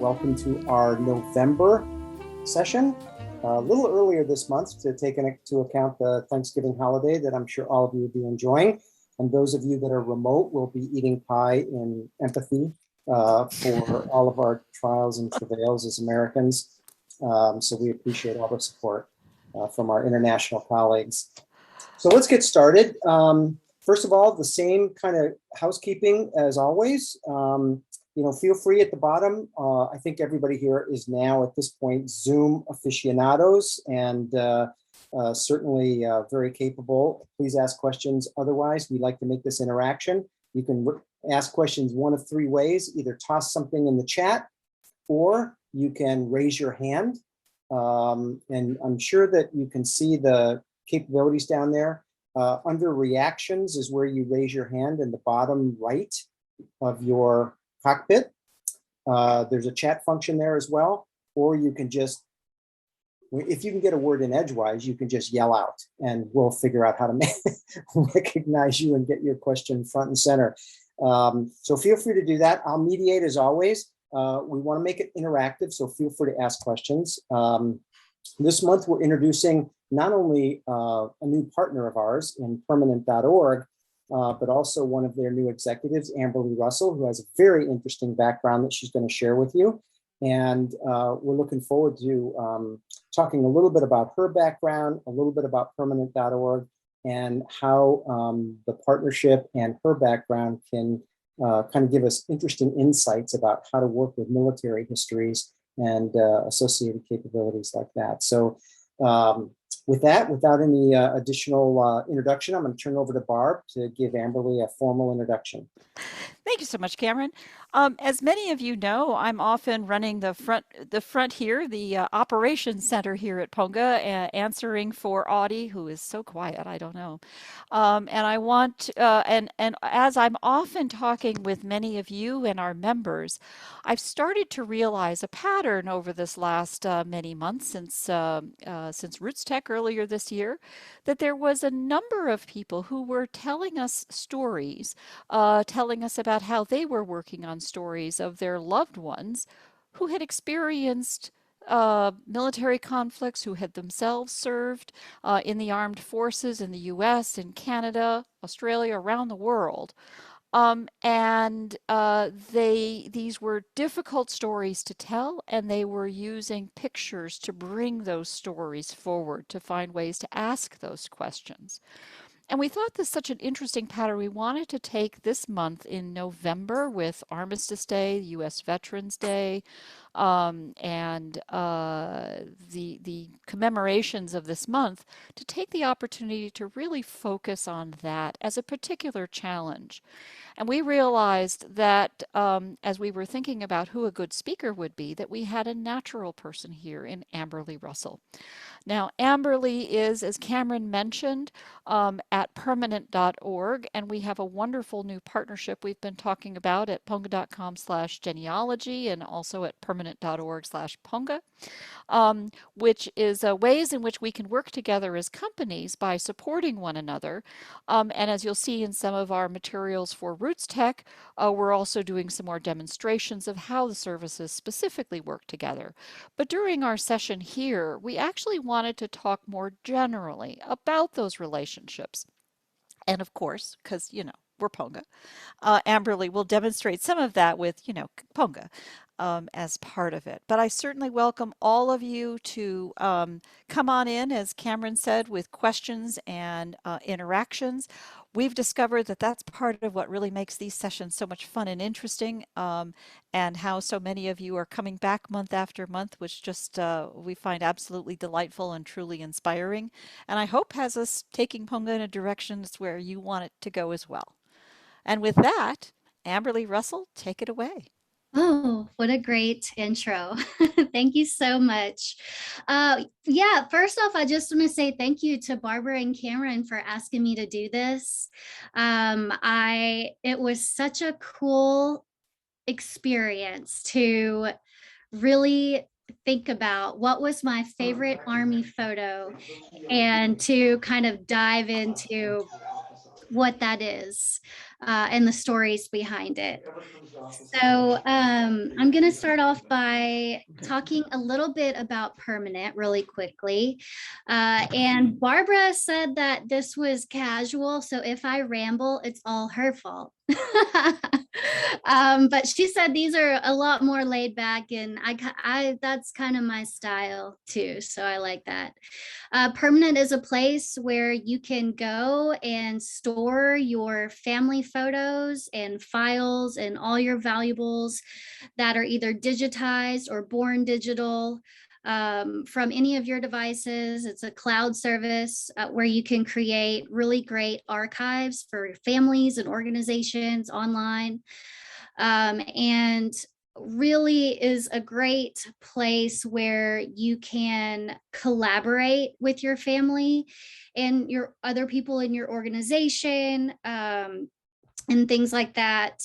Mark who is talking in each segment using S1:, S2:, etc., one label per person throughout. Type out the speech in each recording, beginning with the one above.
S1: welcome to our November session. A little earlier this month to take into account the Thanksgiving holiday that I'm sure all of you will be enjoying. And those of you that are remote will be eating pie in empathy for all of our trials and travails as Americans. So we appreciate all the support from our international colleagues. So let's get started. First of all, the same kind of housekeeping as always. Feel free at the bottom. I think everybody here is now at this point Zoom aficionados and certainly very capable. Please ask questions. Otherwise, we like to make this interaction. You can ask questions one of three ways: either toss something in the chat, or you can raise your hand. And I'm sure that you can see the capabilities down there. Under reactions is where you raise your hand in the bottom right of your cockpit. There's a chat function there as well, or you can just, if you can get a word in edgewise, you can just yell out and we'll figure out how to recognize you and get your question front and center. So feel free to do that. I'll mediate as always. We want to make it interactive, so feel free to ask questions. This month, we're introducing not only a new partner of ours in permanent.org, but also one of their new executives, Amberly Russell, who has a very interesting background that she's going to share with you. And we're looking forward to talking a little bit about her background, a little bit about permanent.org, and how the partnership and her background can kind of give us interesting insights about how to work with military histories and associated capabilities like that. So with that, without any additional introduction, I'm going to turn over to Barb to give Amberly a formal introduction.
S2: Thank you so much, Cameron. As many of you know, I'm often running the front here, the operations center here at Ponga, answering for Audie, who is so quiet. I don't know. And I want, and as I'm often talking with many of you and our members, I've started to realize a pattern over this last many months since Roots Tech earlier this year, that there was a number of people who were telling us stories, telling us about how they were working on stories of their loved ones who had experienced military conflicts, who had themselves served in the armed forces in the US, in Canada, Australia, around the world. These were difficult stories to tell, and they were using pictures to bring those stories forward, to find ways to ask those questions. And we thought this such an interesting pattern. We wanted to take this month in November with Armistice Day, U.S. Veterans Day, and the commemorations of this month, to take the opportunity to really focus on that as a particular challenge. And we realized that as we were thinking about who a good speaker would be, that we had a natural person here in Amberly Russell. Now, Amberly is, as Cameron mentioned, at permanent.org, and we have a wonderful new partnership we've been talking about at ponga.com/genealogy and also at permanent.org/ponga, which is ways in which we can work together as companies by supporting one another. And as you'll see in some of our materials for Roots Tech, we're also doing some more demonstrations of how the services specifically work together. But during our session here, we actually wanted to talk more generally about those relationships. And of course, because, we're Ponga, Amberly will demonstrate some of that with, Ponga as part of it. But I certainly welcome all of you to come on in, as Cameron said, with questions and interactions. We've discovered that that's part of what really makes these sessions so much fun and interesting, and how so many of you are coming back month after month, which just we find absolutely delightful and truly inspiring. And I hope has us taking Ponga in a direction where you want it to go as well. And with that, Amberly Russell, take it away.
S3: Oh, what a great intro. Thank you so much. First off, I just want to say thank you to Barbara and Cameron for asking me to do this. It was such a cool experience to really think about what was my favorite Army photo and to kind of dive into what that is and the stories behind it. So I'm going to start off by talking a little bit about Permanent really quickly. And Barbara said that this was casual, so if I ramble, it's all her fault. But she said these are a lot more laid back, and I that's kind of my style too, so I like that. Permanent is a place where you can go and store your family photos and files and all your valuables that are either digitized or born digital from any of your devices. It's a cloud service where you can create really great archives for families and organizations online. And really is a great place where you can collaborate with your family and your other people in your organization and things like that.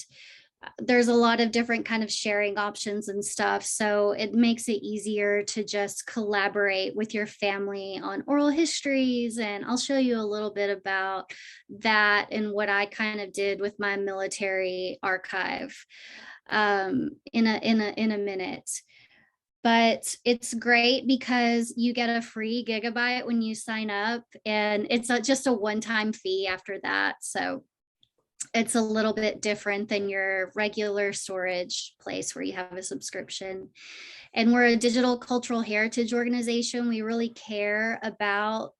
S3: There's a lot of different kind of sharing options and stuff, so it makes it easier to just collaborate with your family on oral histories. And I'll show you a little bit about that and what I kind of did with my military archive in a minute. But it's great because you get a free gigabyte when you sign up, and it's just a one-time fee after that. So it's a little bit different than your regular storage place where you have a subscription. And we're a digital cultural heritage organization. We really care about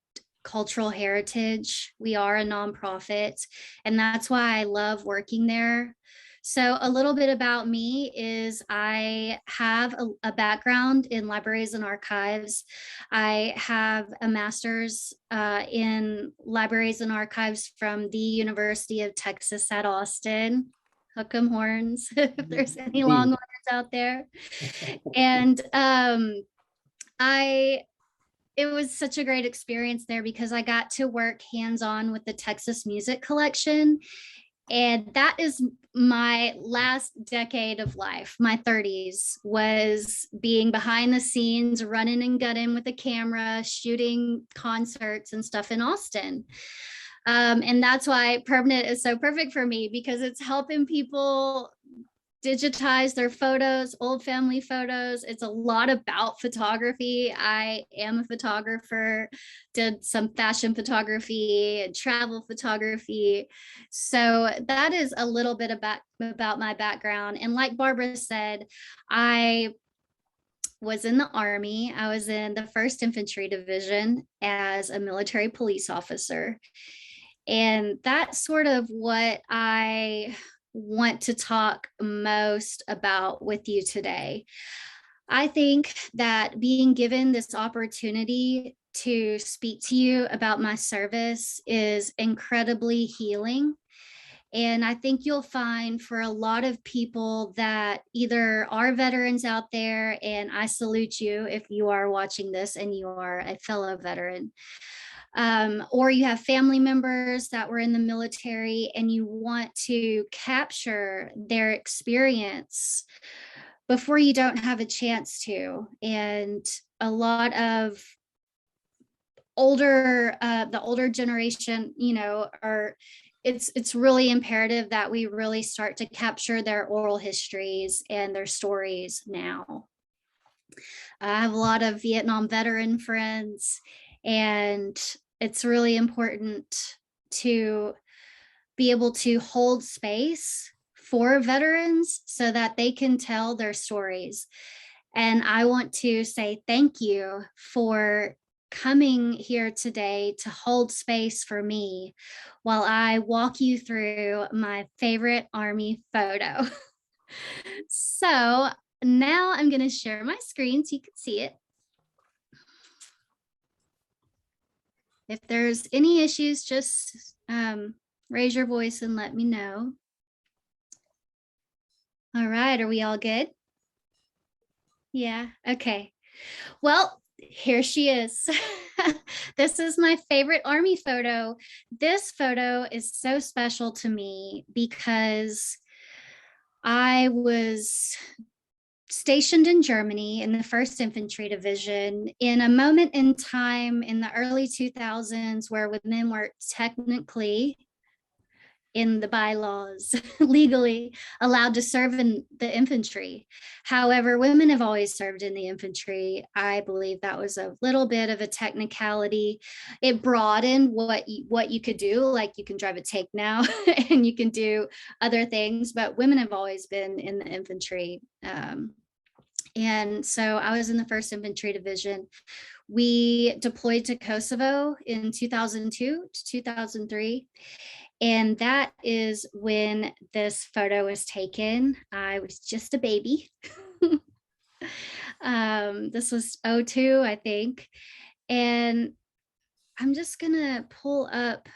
S3: cultural heritage. We are a nonprofit, and that's why I love working there. So a little bit about me is I have a background in libraries and archives. I have a master's in libraries and archives from the University of Texas at Austin. Hook 'em horns, if there's any Longhorns out there. And it was such a great experience there because I got to work hands-on with the Texas Music Collection. And that is my last decade of life. My 30s was being behind the scenes, running and gunning with a camera, shooting concerts and stuff in Austin. And that's why Permanent is so perfect for me, because it's helping people digitize their photos, old family photos. It's a lot about photography. I am a photographer, did some fashion photography and travel photography. So that is a little bit about my background. And like Barbara said, I was in the Army. I was in the 1st Infantry Division as a military police officer. And that's sort of what I want to talk most about with you today. I think that being given this opportunity to speak to you about my service is incredibly healing. And I think you'll find for a lot of people that either are veterans out there, and I salute you if you are watching this and you are a fellow veteran, or you have family members that were in the military and you want to capture their experience before you don't have a chance to. And a lot of the older generation, it's really imperative that we really start to capture their oral histories and their stories now. I have a lot of Vietnam veteran friends, and it's really important to be able to hold space for veterans so that they can tell their stories. And I want to say thank you for coming here today to hold space for me while I walk you through my favorite Army photo. So now I'm going to share my screen so you can see it. If there's any issues, just raise your voice and let me know. All right, are we all good? Yeah, okay. Well, here she is. This is my favorite Army photo. This photo is so special to me because I was stationed in Germany in the 1st Infantry Division in a moment in time in the early 2000s where women were technically in the bylaws legally allowed to serve in the infantry. However, women have always served in the infantry. I believe that was a little bit of a technicality. It broadened what you could do, like you can drive a tank now and you can do other things, but women have always been in the infantry. And so I was in the 1st Infantry Division. We deployed to Kosovo in 2002 to 2003. And that is when this photo was taken. I was just a baby. This was 2002, I think. And I'm just gonna pull up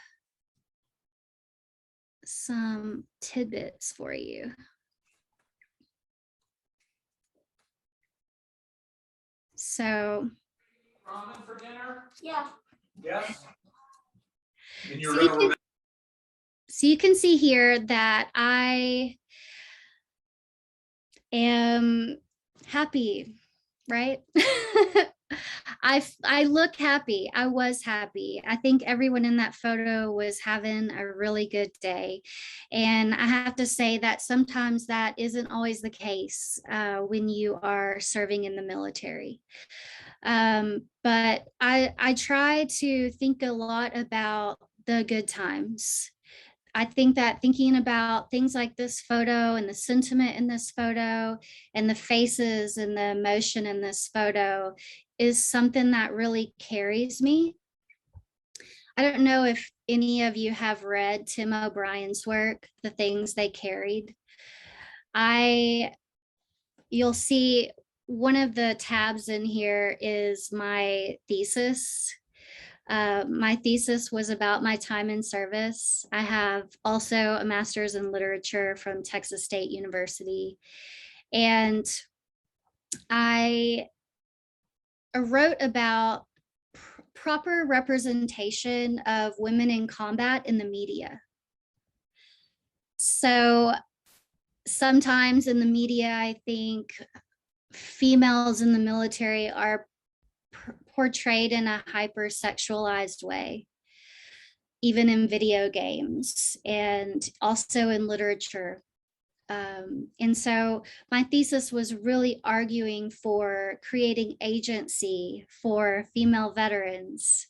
S3: some tidbits for you. So,
S4: Ramen for dinner?
S3: yeah.
S4: Yes. And
S3: So you can see here that I am happy, right? I look happy. I was happy. I think everyone in that photo was having a really good day. And I have to say that sometimes that isn't always the case when you are serving in the military. But I try to think a lot about the good times. I think that thinking about things like this photo and the sentiment in this photo and the faces and the emotion in this photo is something that really carries me. I don't know if any of you have read Tim O'Brien's work, The Things They Carried. You'll see one of the tabs in here is my thesis. My thesis was about my time in service. I have also a master's in literature from Texas State University. And I wrote about proper representation of women in combat in the media. So sometimes in the media, I think females in the military are portrayed in a hypersexualized way, even in video games and also in literature. And so my thesis was really arguing for creating agency for female veterans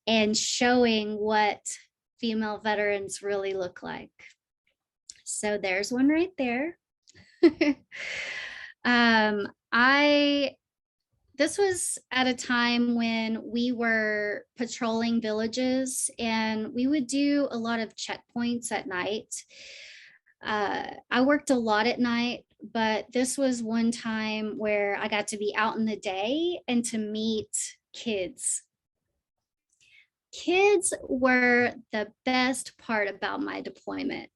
S3: and showing what female veterans really look like. So there's one right there. This was at a time when we were patrolling villages and we would do a lot of checkpoints at night. I worked a lot at night, but this was one time where I got to be out in the day and to meet kids. Kids were the best part about my deployment.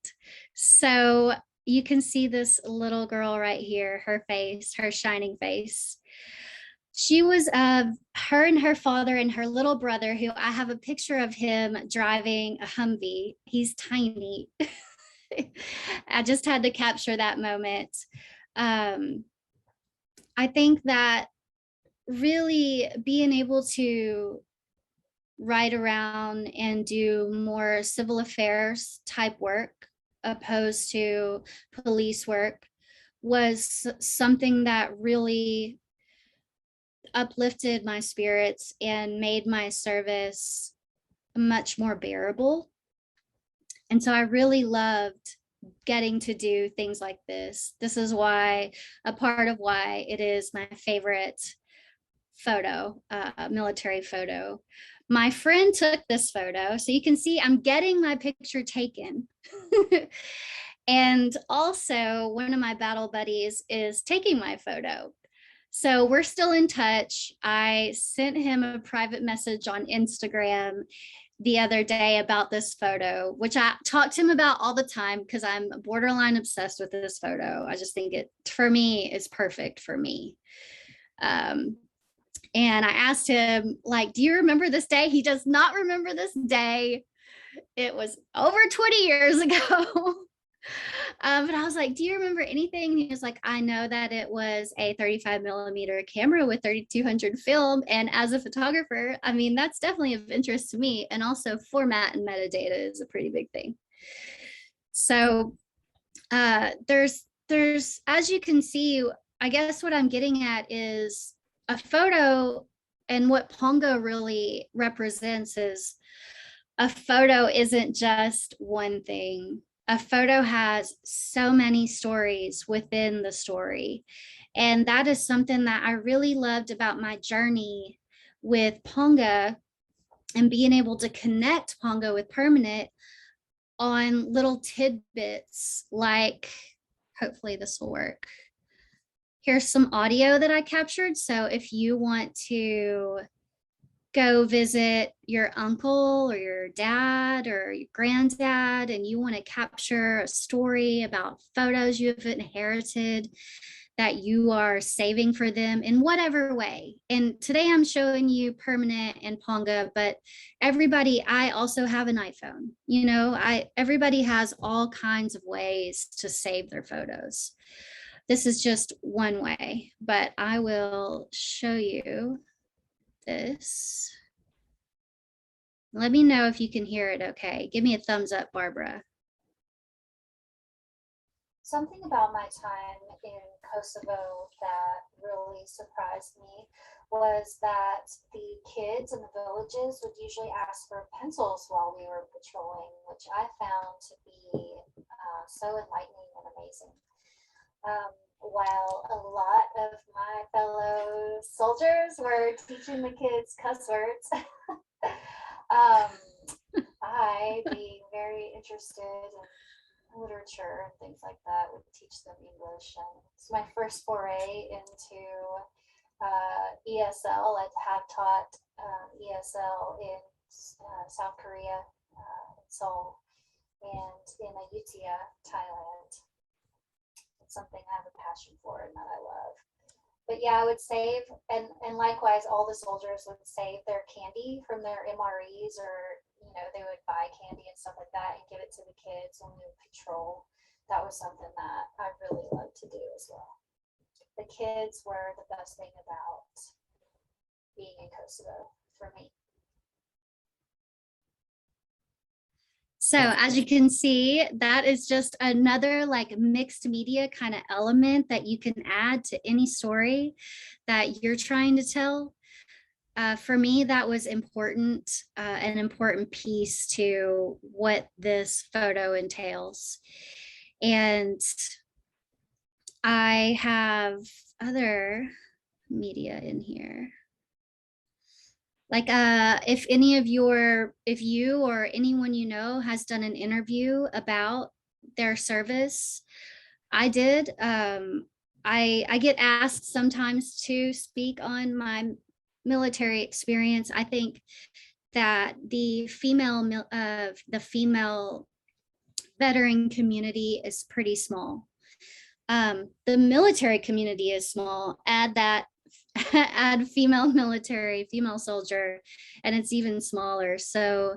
S3: So you can see this little girl right here, her face, her shining face. She was her and her father and her little brother, who I have a picture of him driving a Humvee. He's tiny. I just had to capture that moment. I think that really being able to ride around and do more civil affairs type work opposed to police work was something that really uplifted my spirits and made my service much more bearable. And so I really loved getting to do things like this. This is why, a part of why it is my favorite photo, military photo. My friend took this photo, so you can see I'm getting my picture taken. And also one of my battle buddies is taking my photo. So we're still in touch. I sent him a private message on Instagram the other day about this photo, which I talk to him about all the time because I'm borderline obsessed with this photo. I just think it, for me, is perfect for me. And I asked him, like, do you remember this day? He does not remember this day. It was over 20 years ago. But I was like, do you remember anything? And he was like, I know that it was a 35mm camera with 3200 film. And as a photographer, I mean, that's definitely of interest to me. And also format and metadata is a pretty big thing. So there's, as you can see, I guess what I'm getting at is a photo, and what Ponga really represents is a photo isn't just one thing. A photo has so many stories within the story. And that is something that I really loved about my journey with Ponga and being able to connect Ponga with Permanent on little tidbits like, hopefully this will work. Here's some audio that I captured. So if you want to go visit your uncle or your dad or your granddad and you want to capture a story about photos you have inherited that you are saving for them in whatever way. And today I'm showing you Permanent and Ponga, but everybody, I also have an iPhone. You know, everybody has all kinds of ways to save their photos. This is just one way, but I will show you this. Let me know if you can hear it okay. Give me a thumbs up, Barbara.
S5: Something about my time in Kosovo that really surprised me was that the kids in the villages would usually ask for pencils while we were patrolling, which I found to be so enlightening and amazing. While a lot of my fellow soldiers were teaching the kids cuss words, I, being very interested in literature and things like that, would teach them English. And it's my first foray into ESL. I have taught ESL in South Korea, Seoul, and in Ayutthaya, Thailand. It's something I have a passion for and that I love. But yeah, I would save, and likewise, all the soldiers would save their candy from their MREs, or, you know, they would buy candy and stuff like that and give it to the kids when we would patrol. That was something that I really loved to do as well. The kids were the best thing about being in Kosovo for me.
S3: So as you can see, that is just another like mixed media kind of element that you can add to any story that you're trying to tell. For me, that was important, an important piece to what this photo entails. And I have other media in here. Like if you or anyone you know has done an interview about their service, I did. I get asked sometimes to speak on my military experience. I think that the female veteran community is pretty small. The military community is small. Add that. Add female military, female soldier, and it's even smaller. So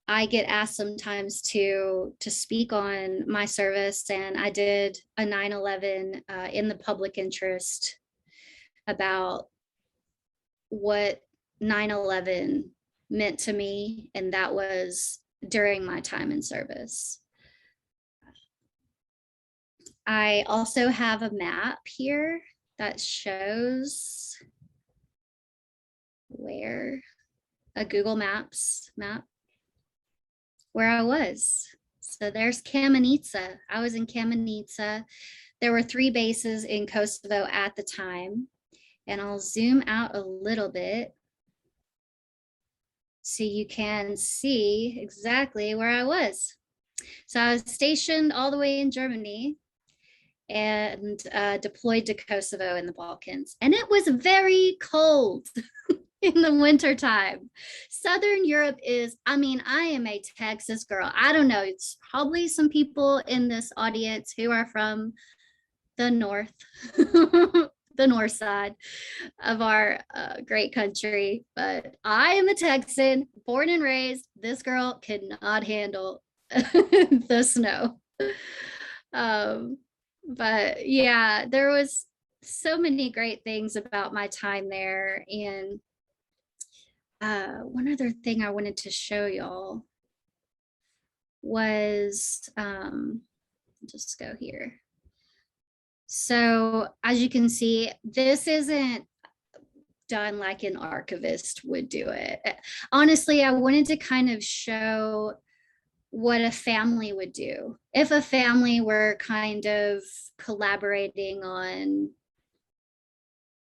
S3: I get asked sometimes to speak on my service, and I did a 9/11 in the public interest about what 9/11 meant to me, and that was during my time in service. I also have a map here that shows where, a Google Maps map, where I was. So there's Kamenica. I was in Kamenica. There were 3 bases in Kosovo at the time. And I'll zoom out a little bit so you can see exactly where I was. So I was stationed all the way in Germany and deployed to Kosovo in the Balkans. And it was very cold in the winter time. Southern Europe is, I mean, I am a Texas girl. I don't know, it's probably some people in this audience who are from the north, the north side of our great country. But I am a Texan, born and raised. This girl could not handle the snow. But yeah, there was so many great things about my time there. And one other thing I wanted to show y'all was, just go here. So as you can see, this isn't done like an archivist would do it. Honestly, I wanted to kind of show what a family would do if a family were kind of collaborating on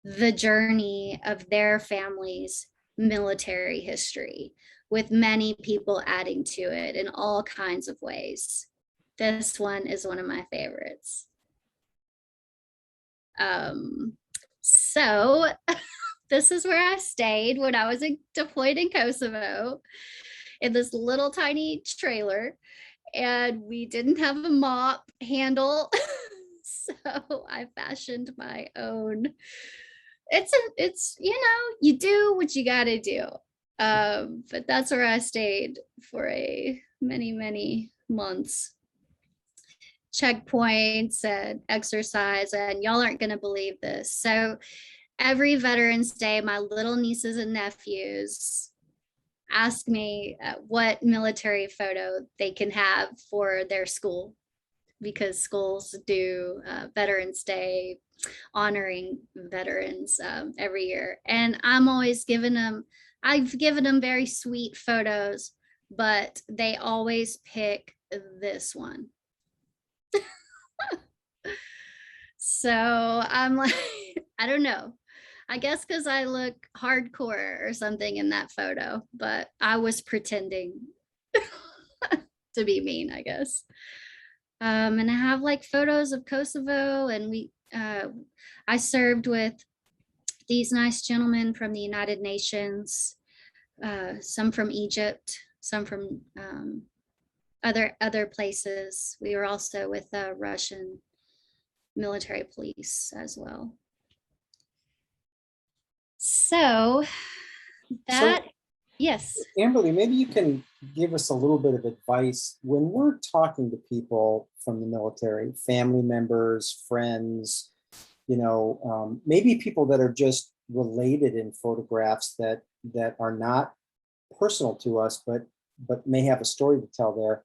S3: the journey of their family's military history, with many people adding to it in all kinds of ways. This one is one of my favorites. So this is where I stayed when I was deployed in Kosovo, in this little tiny trailer, and we didn't have a mop handle. So I fashioned my own. It's you know, you do what you gotta do. But that's where I stayed for a many months. Checkpoints and exercise, and y'all aren't gonna believe this. So every Veterans Day, my little nieces and nephews ask me what military photo they can have for their school, because schools do Veterans Day honoring veterans every year. And I'm always I've given them very sweet photos, but they always pick this one. So I'm like, I don't know. I guess because I look hardcore or something in that photo, but I was pretending to be mean, I guess. And I have like photos of Kosovo, and I served with these nice gentlemen from the United Nations, some from Egypt, some from other places. We were also with the Russian military police as well. So that, yes.
S1: Amberly, maybe you can give us a little bit of advice when we're talking to people from the military, family members, friends, you know, maybe people that are just related in photographs that are not personal to us, but may have a story to tell there.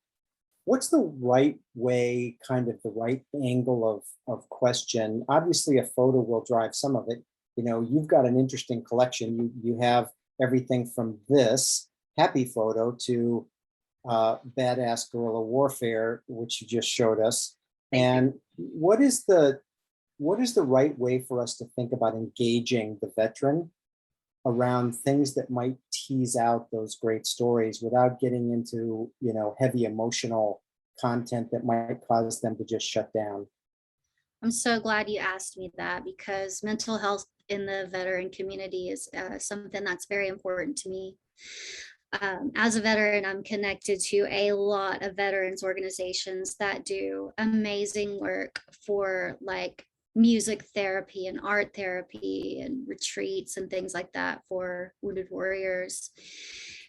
S1: What's the right way, kind of the right angle of question? Obviously, a photo will drive some of it. You know, you've got an interesting collection. You have everything from this happy photo to badass guerrilla warfare, which you just showed us. And what is the right way for us to think about engaging the veteran around things that might tease out those great stories without getting into, you know, heavy emotional content that might cause them to just shut down?
S3: I'm so glad you asked me that, because mental health in the veteran community is something that's very important to me. As a veteran, I'm connected to a lot of veterans organizations that do amazing work for like music therapy and art therapy and retreats and things like that for wounded warriors.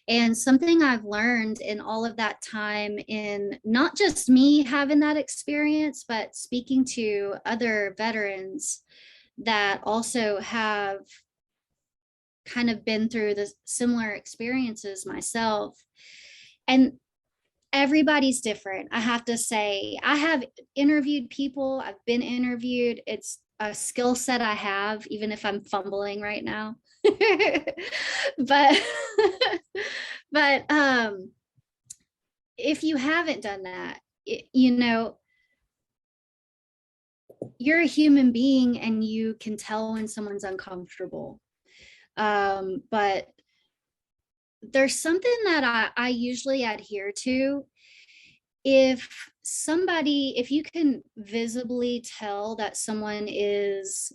S3: And something I've learned in all of that time, in not just me having that experience, but speaking to other veterans that also have kind of been through the similar experiences myself. And everybody's different. I have to say, I have interviewed people, I've been interviewed. It's a skill set I have, even if I'm fumbling right now. but if you haven't done that, you know, you're a human being and you can tell when someone's uncomfortable. But there's something that I usually adhere to. If you can visibly tell that someone is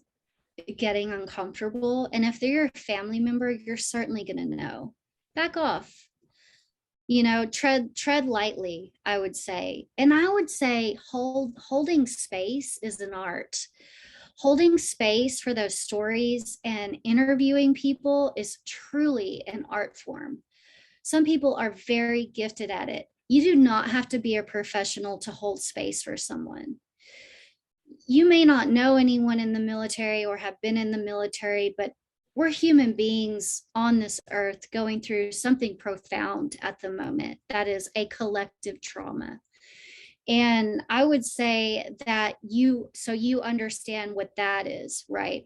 S3: getting uncomfortable, and if they're your family member, you're certainly going to know. Back off. You know, tread lightly, I would say. And I would say holding space is an art. Holding space for those stories and interviewing people is truly an art form. Some people are very gifted at it. You do not have to be a professional to hold space for someone. You may not know anyone in the military or have been in the military, but we're human beings on this earth going through something profound at the moment that is a collective trauma. And I would say that you understand what that is, right?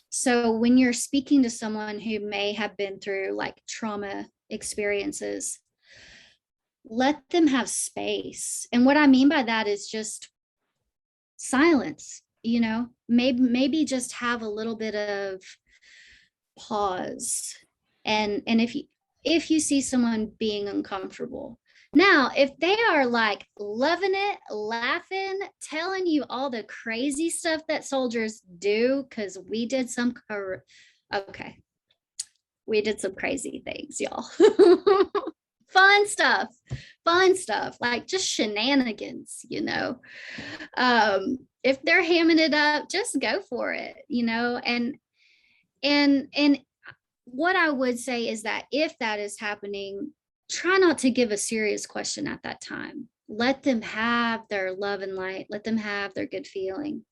S3: So when you're speaking to someone who may have been through like trauma experiences, let them have space. And what I mean by that is just silence, you know, maybe just have a little bit of pause. And if you see someone being uncomfortable, now if they are like loving it, laughing, telling you all the crazy stuff that soldiers do, because we did some crazy things, y'all. Fun stuff, like just shenanigans, you know. If they're hamming it up, just go for it, you know. And what I would say is that if that is happening, try not to give a serious question at that time. Let them have their love and light, let them have their good feeling,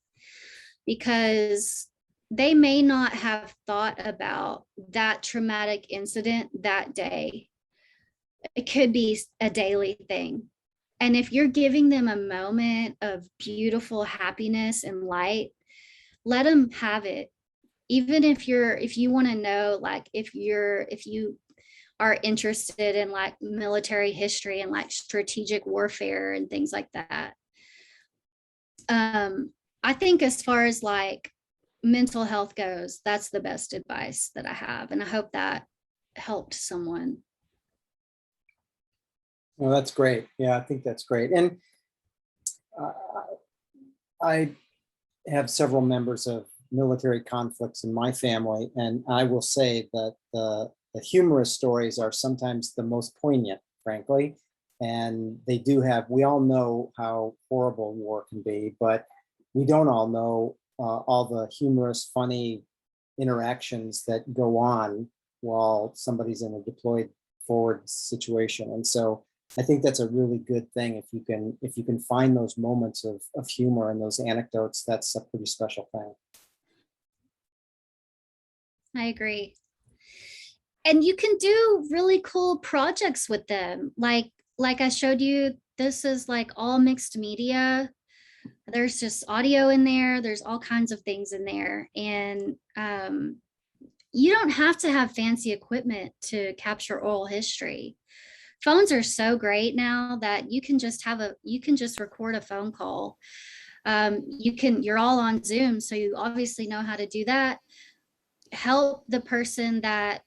S3: because they may not have thought about that traumatic incident that day. It could be a daily thing. And if you're giving them a moment of beautiful happiness and light, let them have it. Even if you want to know, like if you are interested in like military history and like strategic warfare and things like that. I think as far as like mental health goes, that's the best advice that I have. And I hope that helped someone.
S1: Well, that's great. Yeah, I think that's great. And I have several members of military conflicts in my family, and I will say that the humorous stories are sometimes the most poignant, frankly. And they do have, we all know how horrible war can be, but we don't all know all the humorous, funny interactions that go on while somebody's in a deployed forward situation. And so I think that's a really good thing. If you can find those moments of humor and those anecdotes, that's a pretty special thing.
S3: I agree. And you can do really cool projects with them. Like I showed you, this is like all mixed media. There's just audio in there. There's all kinds of things in there. And you don't have to have fancy equipment to capture oral history. Phones are so great now that you can just record a phone call. You're all on Zoom, so you obviously know how to do that. Help the person that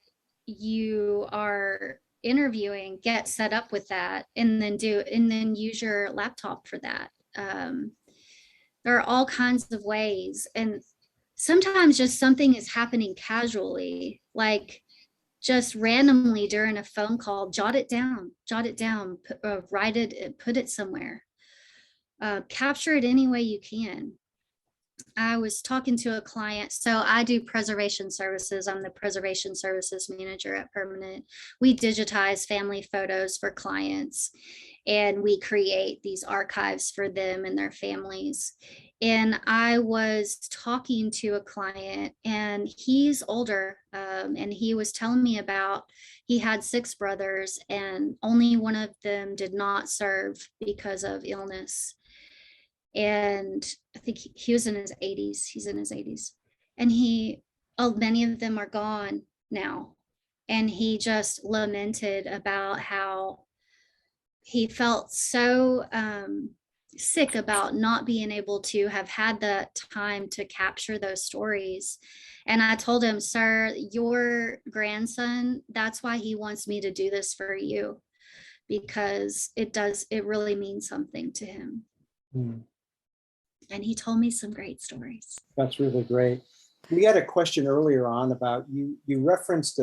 S3: you are interviewing get set up with that, and then use your laptop for that. There are all kinds of ways, and sometimes just something is happening casually, like just randomly during a phone call. Jot it down, write it, put it somewhere. Capture it any way you can. I was talking to a client. So I do preservation services. I'm the preservation services manager at Permanent. We digitize family photos for clients, and we create these archives for them and their families. And I was talking to a client, and he's older, and he was telling me about, he had 6 brothers, and only one of them did not serve because of illness. And I think he was in his 80s. He's in his 80s. And many of them are gone now. And he just lamented about how he felt so sick about not being able to have had the time to capture those stories. And I told him, sir, your grandson, that's why he wants me to do this for you, because it really means something to him.
S1: Hmm.
S3: And he told me some great stories.
S1: That's really great. We had a question earlier on about you referenced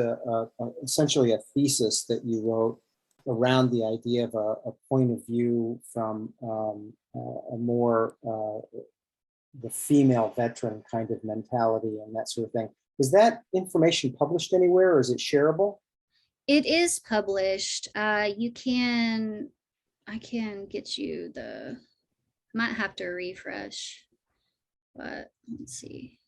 S1: essentially a thesis that you wrote around the idea of a point of view from a more the female veteran kind of mentality and that sort of thing. Is that information published anywhere, or is it shareable?
S3: It is published. I can get you might have to refresh, but let's see.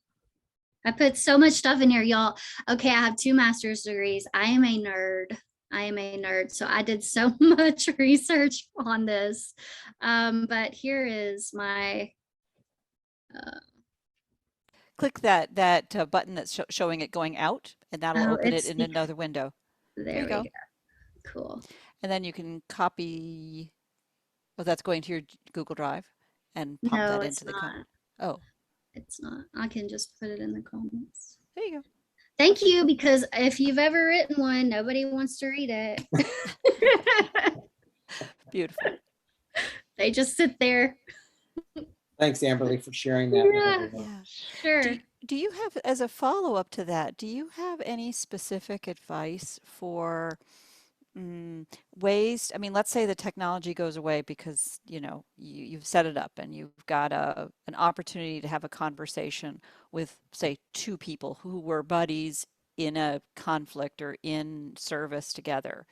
S3: I put so much stuff in here, y'all. Okay, I have 2 master's degrees. I am a nerd. I am a nerd. So I did so much research on this. But here is my
S2: Click that button that's showing it going out, and that'll
S3: oh,
S2: open it
S3: it's
S2: in another window.
S3: there
S2: you
S3: we
S2: go.
S3: go. Cool.
S2: And then you can copy, well, that's going to your Google Drive and pop
S3: No,
S2: that
S3: it's
S2: into the
S3: not.
S2: oh,
S3: It's not. I can just put it in the comments.
S2: there you go.
S3: Thank you, because if you've ever written one, nobody wants to read it.
S2: Beautiful.
S3: They just sit there.
S1: Thanks, Amberly, for sharing that with
S3: Yeah.
S1: everyone.
S2: Yeah.
S3: Sure.
S2: Do you have, as a follow-up to that, do you have any specific advice for ways? I mean, let's say the technology goes away because, you've set it up and you've got an opportunity to have a conversation with, say, 2 people who were buddies in a conflict or in service together,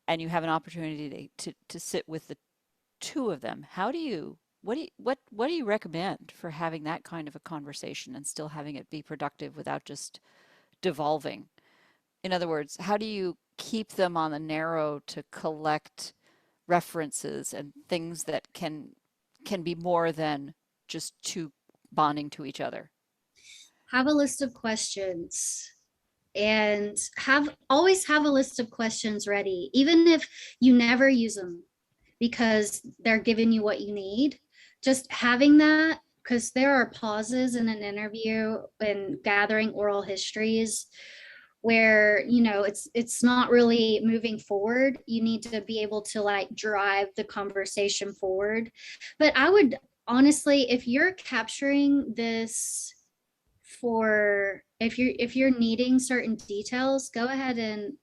S2: and you have an opportunity to sit with the 2 of them. What do you recommend for having that kind of a conversation and still having it be productive without just devolving? In other words, how do you keep them on the narrow to collect references and things that can be more than just 2 bonding to each other?
S3: Have a list of questions, and always have a list of questions ready, even if you never use them because they're giving you what you need. Just having that, because there are pauses in an interview and gathering oral histories where it's not really moving forward. You need to be able to like drive the conversation forward. But I would honestly, if you're capturing this for, if you're needing certain details, go ahead, and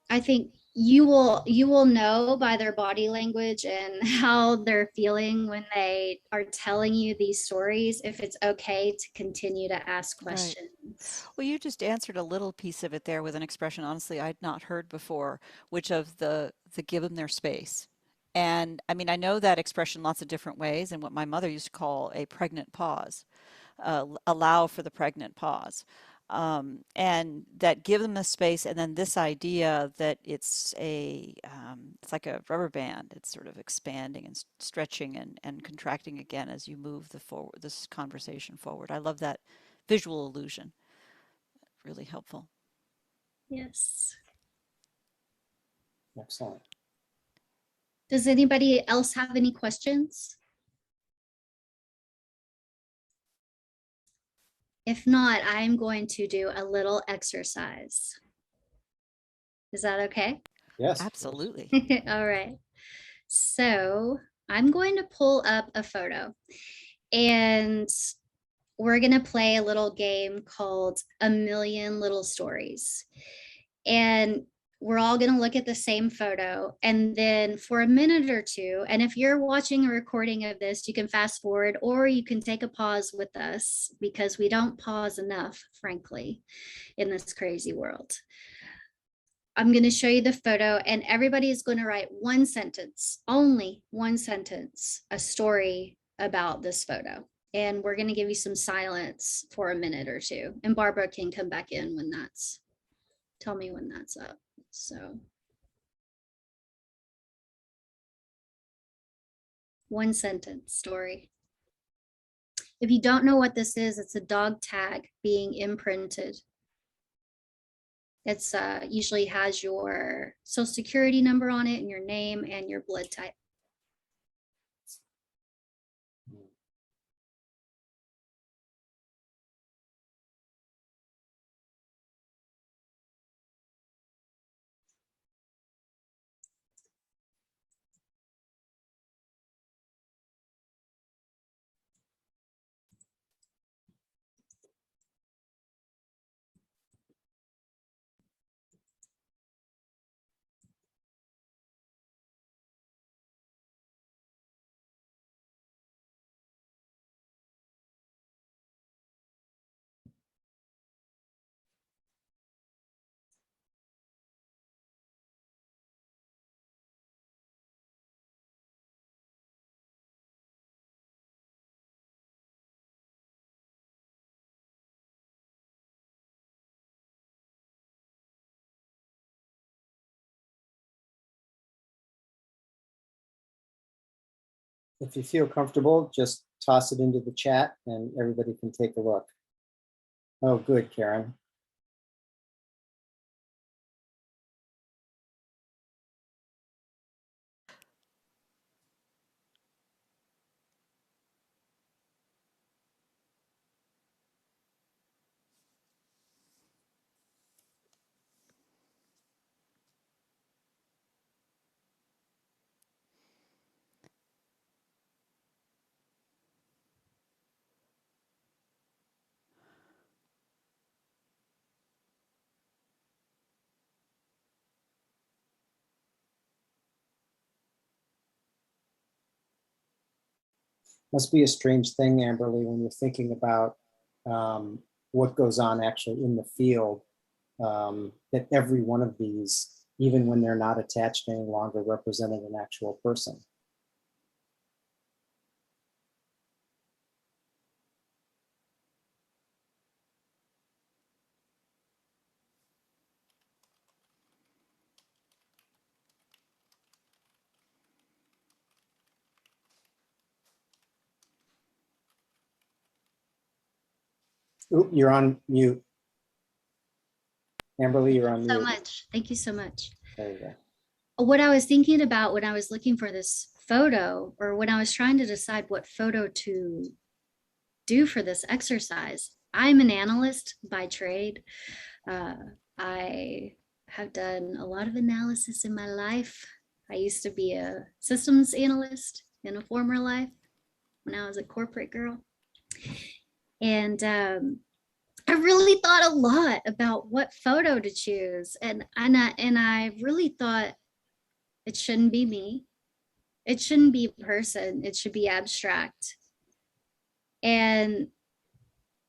S3: I think you will know by their body language and how they're feeling when they are telling you these stories if it's okay to continue to ask
S2: Right.
S3: questions.
S2: Well, you just answered a little piece of it there with an expression, honestly, I'd not heard before, which of the give them their space. And I mean, I know that expression lots of different ways, and what my mother used to call a pregnant pause, allow for the pregnant pause. And that give them a space, and then this idea that it's like a rubber band. It's sort of expanding and stretching and contracting again as you move this conversation forward. I love that visual illusion. Really helpful.
S3: Yes.
S1: Excellent.
S3: Does anybody else have any questions? If not, I'm going to do a little exercise. Is that okay?
S1: Yes.
S2: Absolutely.
S3: All right. So I'm going to pull up a photo, and we're going to play a little game called A Million Little Stories. And we're all going to look at the same photo, and then for a minute or 2, and if you're watching a recording of this, you can fast forward or you can take a pause with us, because we don't pause enough, frankly, in this crazy world. I'm going to show you the photo, and everybody is going to write one sentence, only one sentence, a story about this photo. And we're going to give you some silence for a minute or 2. And Barbara can come back in when tell me when that's up. So one sentence story. If you don't know what this is, it's a dog tag being imprinted. It's usually has your social security number on it and your name and your blood type.
S1: If you feel comfortable, just toss it into the chat and everybody can take a look. Oh, good, Karen. Must be a strange thing, Amberly, when you're thinking about what goes on actually in the field, that every one of these, even when they're not attached any longer, represented an actual person. Oop, you're on mute. Amberly, you're on
S3: So
S1: mute.
S3: much. Thank you so much.
S1: There you go.
S3: What I was thinking about when I was looking for this photo, or when I was trying to decide what photo to do for this exercise, I'm an analyst by trade. I have done a lot of analysis in my life. I used to be a systems analyst in a former life when I was a corporate girl. And I really thought a lot about what photo to choose. And I really thought it shouldn't be me. It shouldn't be a person. It should be abstract. And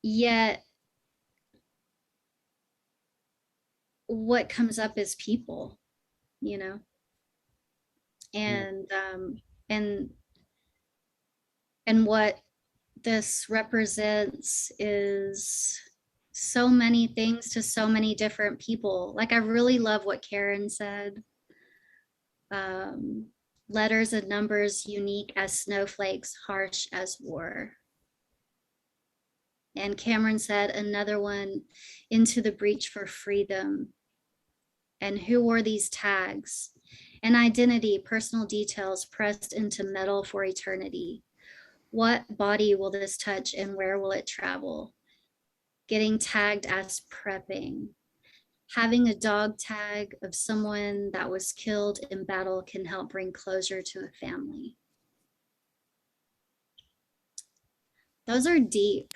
S3: yet what comes up is people, you know, and and what this represents is so many things to so many different people. Like, I really love what Karen said. Letters and numbers, unique as snowflakes, harsh as war. And Cameron said another one, into the breach for freedom. And who wore these tags? An identity, personal details pressed into metal for eternity. What body will this touch and where will it travel? Getting tagged as prepping. Having a dog tag of someone that was killed in battle can help bring closure to a family. Those are deep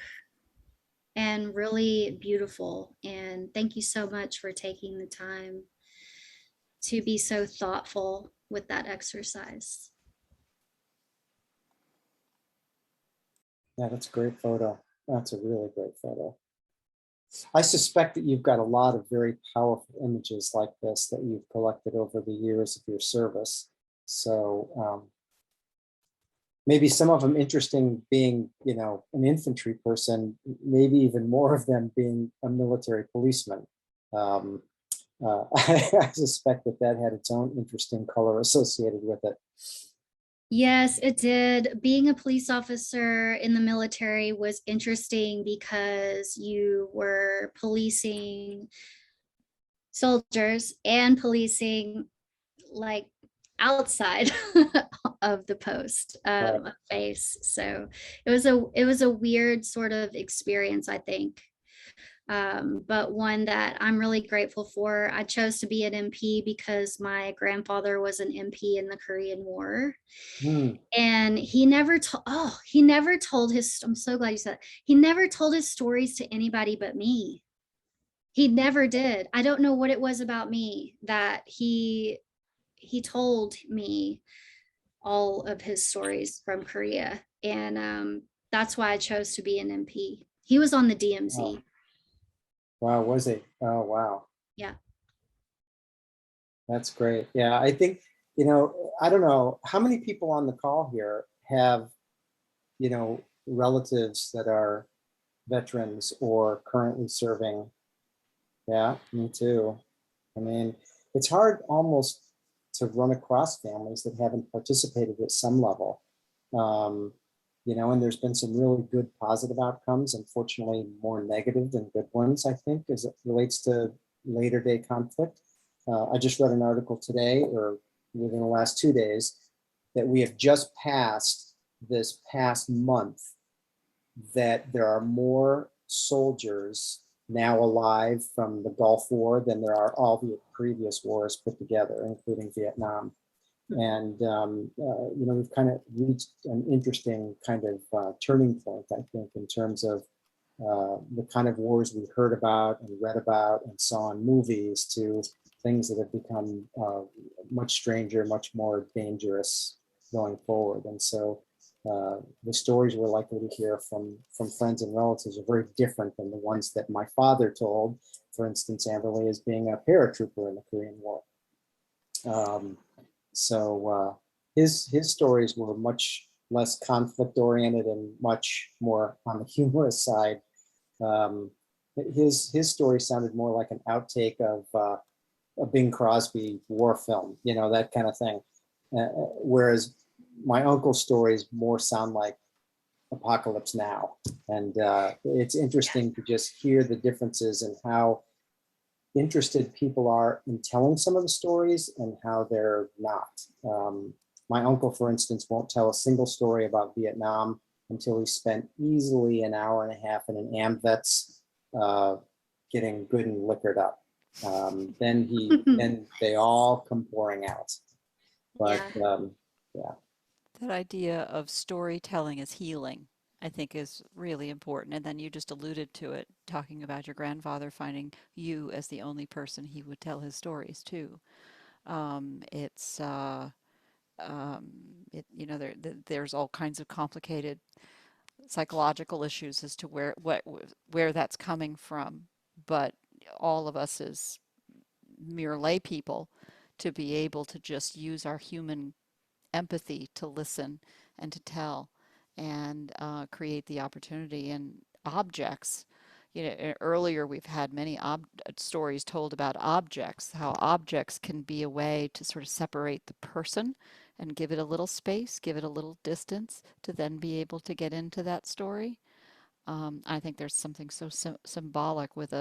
S3: and really beautiful. And thank you so much for taking the time to be so thoughtful with that exercise.
S1: Yeah, that's a great photo. That's a really great photo. I suspect that you've got a lot of very powerful images like this that you've collected over the years of your service. So maybe some of them interesting being, you know, an infantry person, maybe even more of them being a military policeman. I suspect that that had its own interesting color associated with it.
S3: Yes, it did. Being a police officer in the military was interesting because you were policing soldiers and policing like outside of the post of base. So it was a weird sort of experience, I think. But one that I'm really grateful for. I chose to be an MP because my grandfather was an MP in the Korean War. And he never told, he never told his, I'm so glad you said that. He never told his stories to anybody but me. He never did. I don't know what it was about me that he told me all of his stories from Korea. And that's why I chose to be an MP. He was on the DMZ.
S1: Wow, was it? Oh, wow.
S3: Yeah.
S1: That's great. Yeah, I think, you know, I don't know how many people on the call here have, you know, relatives that are veterans or currently serving. Yeah, me too. I mean, it's hard almost to run across families that haven't participated at some level. And there's been some really good positive outcomes, unfortunately more negative than good ones, I think, as it relates to later day conflict. I just read an article today or within the last 2 days that we have just passed this past month that there are more soldiers now alive from the Gulf War than there are all the previous wars put together, including Vietnam. And, we've kind of reached an interesting kind of turning point, I think, in terms of the kind of wars we heard about and read about and saw in movies to things that have become much stranger, much more dangerous going forward. And so the stories we're likely to hear from friends and relatives are very different than the ones that my father told, for instance, Amberly, as being a paratrooper in the Korean War. So his stories were much less conflict oriented and much more on the humorous side. His story sounded more like an outtake of a Bing Crosby war film, that kind of thing. Whereas my uncle's stories more sound like Apocalypse Now. And it's interesting to just hear the differences in how interested people are in telling some of the stories and how they're not. My uncle, for instance, won't tell a single story about Vietnam until he spent easily an hour and a half in an AMVETS getting good and liquored up. Then they all come pouring out. But yeah.
S2: That idea of storytelling as healing, I think, is really important. And then you just alluded to it, talking about your grandfather finding you as the only person he would tell his stories to. There's all kinds of complicated psychological issues as to where that's coming from. But all of us as mere lay people to be able to just use our human empathy to listen and to tell and create the opportunity and objects. Earlier we've had many stories told about objects, how objects can be a way to sort of separate the person and give it a little space, give it a little distance to then be able to get into that story. I think there's something so symbolic with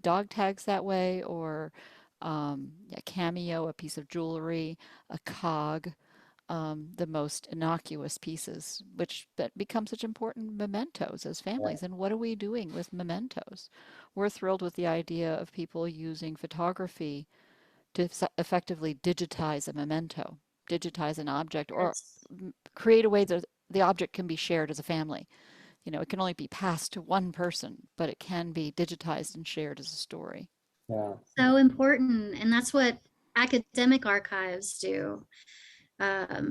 S2: dog tags that way, or a cameo, a piece of jewelry, a cog, the most innocuous pieces, which that become such important mementos as families. And what are we doing with mementos? We're thrilled with the idea of people using photography to effectively digitize a memento, digitize an object, or create a way that the object can be shared as a family. It can only be passed to one person, but it can be digitized and shared as a story.
S1: Yeah.
S3: So important. And that's what academic archives do,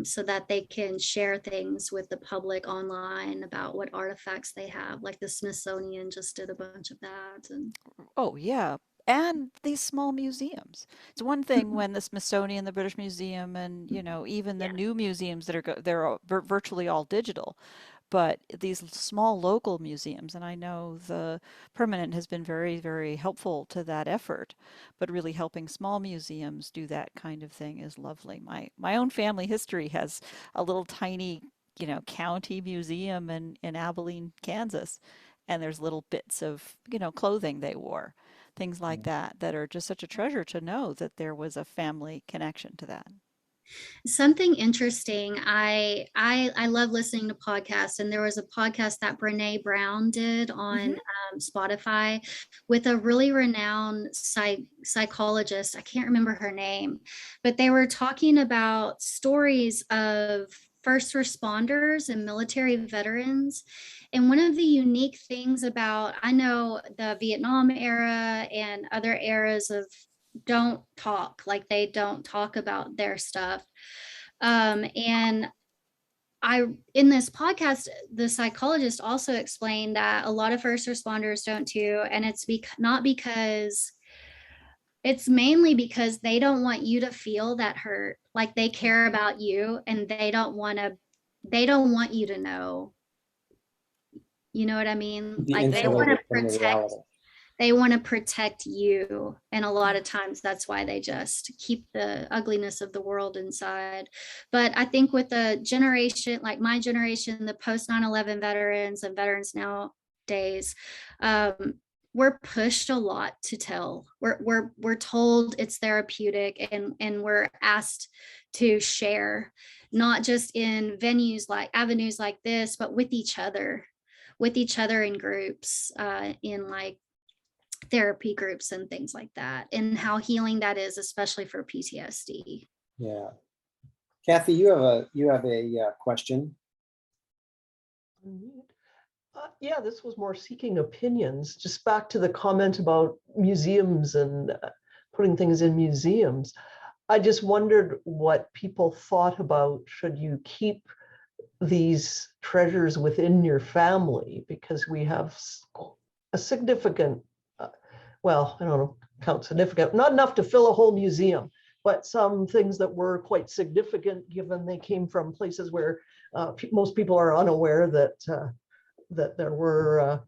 S3: so that they can share things with the public online about what artifacts they have. Like the Smithsonian just did a bunch of that. And
S2: Oh, yeah. And these small museums. It's one thing when the Smithsonian, the British Museum, and even the
S3: Yeah.
S2: new museums that they're virtually all digital. But these small local museums, and I know the Permanent has been very, very helpful to that effort, but really helping small museums do that kind of thing is lovely. My own family history has a little tiny, county museum in Abilene, Kansas, and there's little bits of, clothing they wore, things like that, that are just such a treasure to know that there was a family connection to that.
S3: something interesting, I love listening to podcasts, and there was a podcast that Brene Brown did on Spotify with a really renowned psychologist. I can't remember her name, but they were talking about stories of first responders and military veterans. And one of the unique things about, I know the Vietnam era and other eras of don't talk, like they don't talk about their stuff. And in this podcast, the psychologist also explained that a lot of first responders don't too. And it's not because, it's mainly because they don't want you to feel that hurt. Like they care about you and they don't want you to know. You know what I mean?
S1: Be
S3: Like they want to
S1: insulated from the
S3: protect.
S1: reality.
S3: They want to protect you. And a lot of times that's why they just keep the ugliness of the world inside. But I think with the generation, like my generation, the post 9/11 veterans and veterans nowadays, we're pushed a lot to tell. We're told it's therapeutic, and we're asked to share, not just in avenues like this, but with each other in groups, in like therapy groups and things like that, and how healing that is, especially for PTSD.
S1: Yeah. Kathy, you have a question.
S6: Yeah, this was more seeking opinions. Just back to the comment about museums and putting things in museums. I just wondered what people thought about, should you keep these treasures within your family, because we have a significant, well, I don't know, count significant, not enough to fill a whole museum, but some things that were quite significant given they came from places where most people are unaware that there were,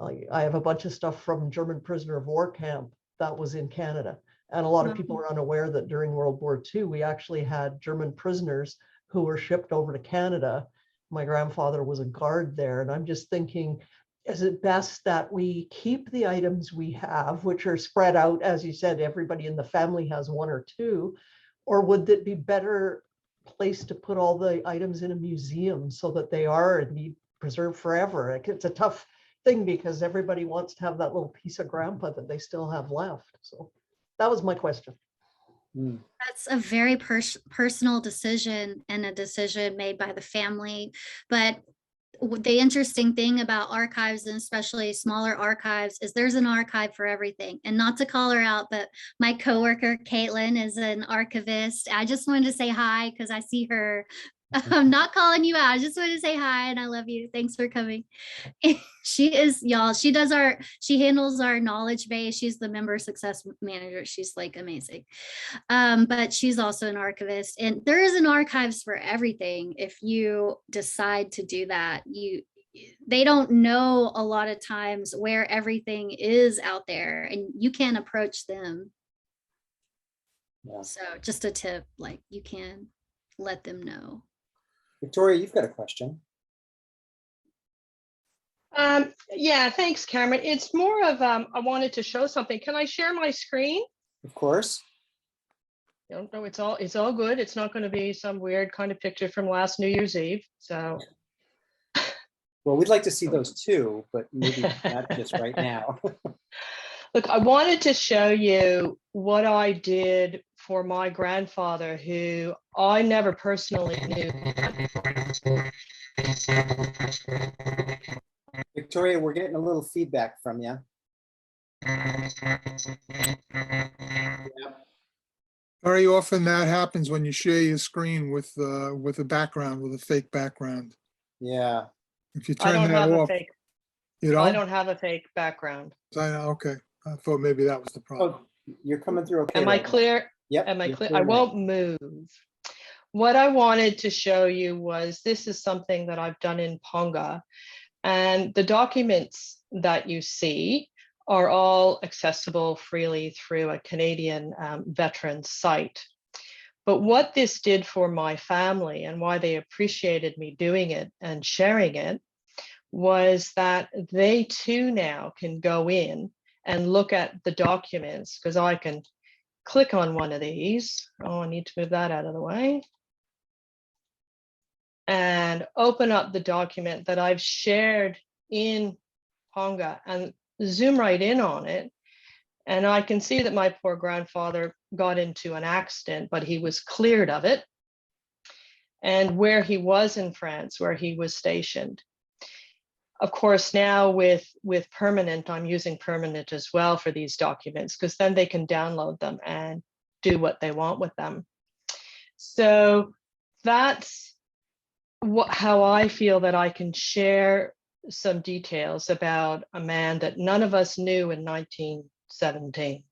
S6: I have a bunch of stuff from German prisoner of war camp that was in Canada. And a lot of people are unaware that during World War II, we actually had German prisoners who were shipped over to Canada. My grandfather was a guard there. And I'm just thinking, is it best that we keep the items we have, which are spread out, as you said, everybody in the family has one or two, or would it be better place to put all the items in a museum so that they are indeed preserved forever? It's a tough thing because everybody wants to have that little piece of grandpa that they still have left. So that was my question.
S3: That's a very personal decision, and a decision made by the family. But the interesting thing about archives, and especially smaller archives, is there's an archive for everything. And not to call her out, but my coworker Caitlin is an archivist. I just wanted to say hi because I see her. I'm not calling you out. I just wanted to say hi, and I love you. Thanks for coming. She is, y'all. She handles our knowledge base. She's the member success manager. She's like amazing. But she's also an archivist, and there is an archives for everything. If you decide to do that, they don't know a lot of times where everything is out there, and you can approach them.
S1: Yeah.
S3: So just a tip, like you can let them know.
S1: Victoria, you've got a question.
S7: Yeah, thanks, Cameron. It's more of, I wanted to show something. Can I share my screen?
S1: Of course.
S7: No, it's all good. It's not going to be some weird kind of picture from last New Year's Eve. So,
S1: well, we'd like to see those too, but maybe not just right now.
S7: Look, I wanted to show you what I did for my grandfather, who I never personally knew.
S1: Victoria, we're getting a little feedback from you.
S8: Very often that happens when you share your screen with a background, with a fake background.
S1: Yeah.
S8: If you
S7: I
S8: turn
S7: don't
S8: that
S7: have
S8: off,
S7: a fake.
S8: you know.
S7: I don't have a fake background.
S8: Okay. I thought maybe that was the problem.
S1: Oh, you're coming through okay.
S7: Am I clear?
S1: Yep.
S7: Am I clear? I won't move. What I wanted to show you was, this is something that I've done in Ponga, and the documents that you see are all accessible freely through a Canadian veterans site. But what this did for my family, and why they appreciated me doing it and sharing it, was that they too now can go in and look at the documents, because I can click on one of these. Oh, I need to move that out of the way. And open up the document that I've shared in Ponga and zoom right in on it. And I can see that my poor grandfather got into an accident, but he was cleared of it. And where he was in France, where he was stationed. Of course, now with Permanent, I'm using Permanent as well for these documents, because then they can download them and do what they want with them. So that's how I feel that I can share some details about a man that none of us knew in 1917.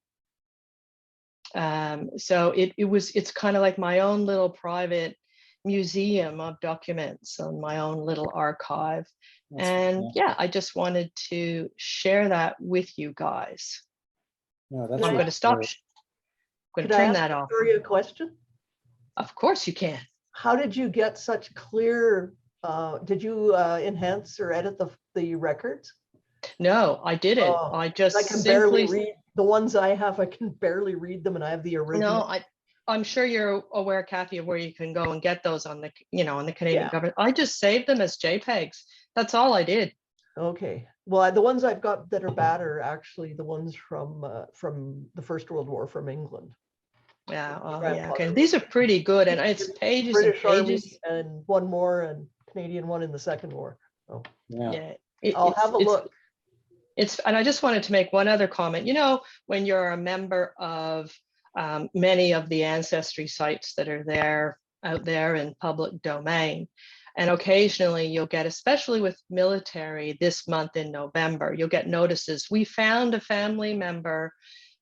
S7: So it's kind of like my own little private museum of documents on my own little archive.
S1: That's
S7: And
S1: fantastic.
S7: yeah, I just wanted to share that with you guys.
S1: No, that's
S7: I'm
S1: really
S7: going to stop.
S1: great.
S7: I'm going
S6: Could
S7: to
S6: I
S7: turn
S6: ask
S7: that off.
S6: Victoria a question?
S7: Of course you can.
S6: How did you get such clear, did you enhance or edit the records?
S7: No, I didn't.
S6: Oh,
S7: I just
S6: I can barely
S7: simply
S6: read the ones I have. I can barely read them, and I have the original.
S7: no. I'm sure you're aware, Kathy, of where you can go and get those on the on the Canadian
S6: Yeah.
S7: government. I just saved them as JPEGs. That's all I did.
S6: Okay. Well, the ones I've got that are bad are actually the ones from the First World War from England.
S7: Yeah. Oh, yeah.
S6: Grandfather
S7: Okay.
S6: wrote
S7: These are
S6: them.
S7: pretty good, and it's pages and
S6: British Army
S7: pages.
S6: and one more, and Canadian one in the Second War. So
S1: Yeah.
S7: Yeah.
S6: I'll have a look.
S7: And I just wanted to make one other comment. You know, when you're a member of many of the ancestry sites that are out there in public domain, and occasionally you'll get, especially with military this month in November, you'll get notices, we found a family member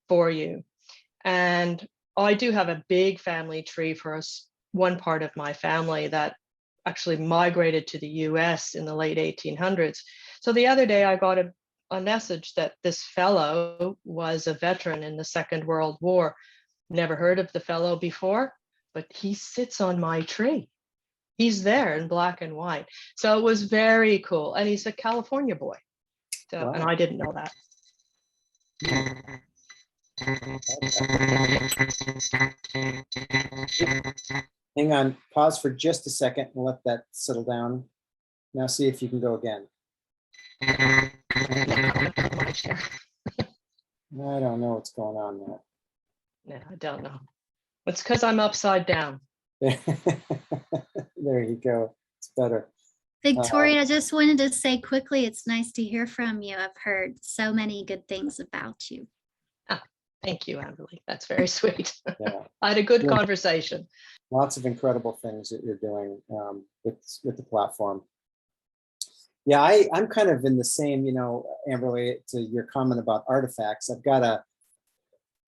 S7: for you. And I do have a big family tree for us. One part of my family that actually migrated to the US in the late 1800s. So the other day I got a message that this fellow was a veteran in the Second World War. Never heard of the fellow before, but he sits on my tree. He's there in black and white. So it was very cool. And he's a California boy. So,
S1: Wow.
S7: and I didn't know that.
S1: Hang on, pause for just a second and let that settle down. Now see if you can go again. I don't know what's going on
S7: No, I don't know. It's because I'm upside down.
S1: there. There you go. It's better.
S3: Victoria, I just wanted to say quickly, it's nice to hear from you. I've heard so many good things about you.
S7: Thank you, Amberly. That's very sweet.
S1: Yeah.
S7: I had a good
S1: Yeah.
S7: conversation.
S1: Lots of incredible things that you're doing with the platform. Yeah, I'm kind of in the same, Amberly, to your comment about artifacts. I've got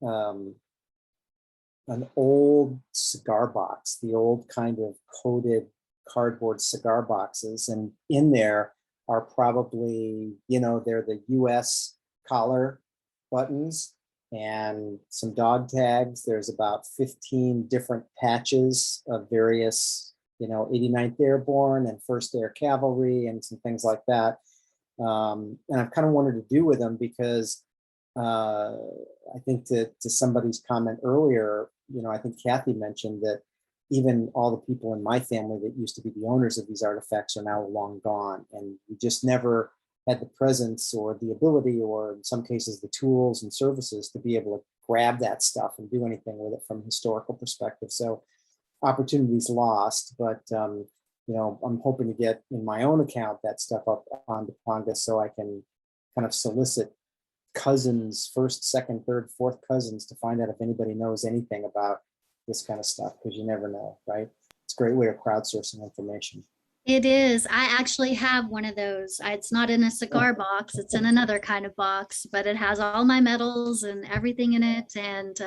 S1: an old cigar box, the old kind of coated cardboard cigar boxes, and in there are probably, they're the US collar buttons and some dog tags. There's about 15 different patches of various, 89th Airborne and 1st Air Cavalry and some things like that. And I've kind of wanted to do with them because I think to somebody's comment earlier, I think Kathy mentioned that even all the people in my family that used to be the owners of these artifacts are now long gone. And we just never had the presence or the ability, or in some cases, the tools and services to be able to grab that stuff and do anything with it from a historical perspective. So opportunities lost, but I'm hoping to get in my own account that stuff up onto Ponga so I can kind of solicit cousins, first, second, third, fourth cousins to find out if anybody knows anything about this kind of stuff, because you never know, right? It's a great way of crowdsourcing information.
S3: It is. I actually have one of those. It's not in a cigar box. It's in another kind of box, but it has all my medals and everything in it. And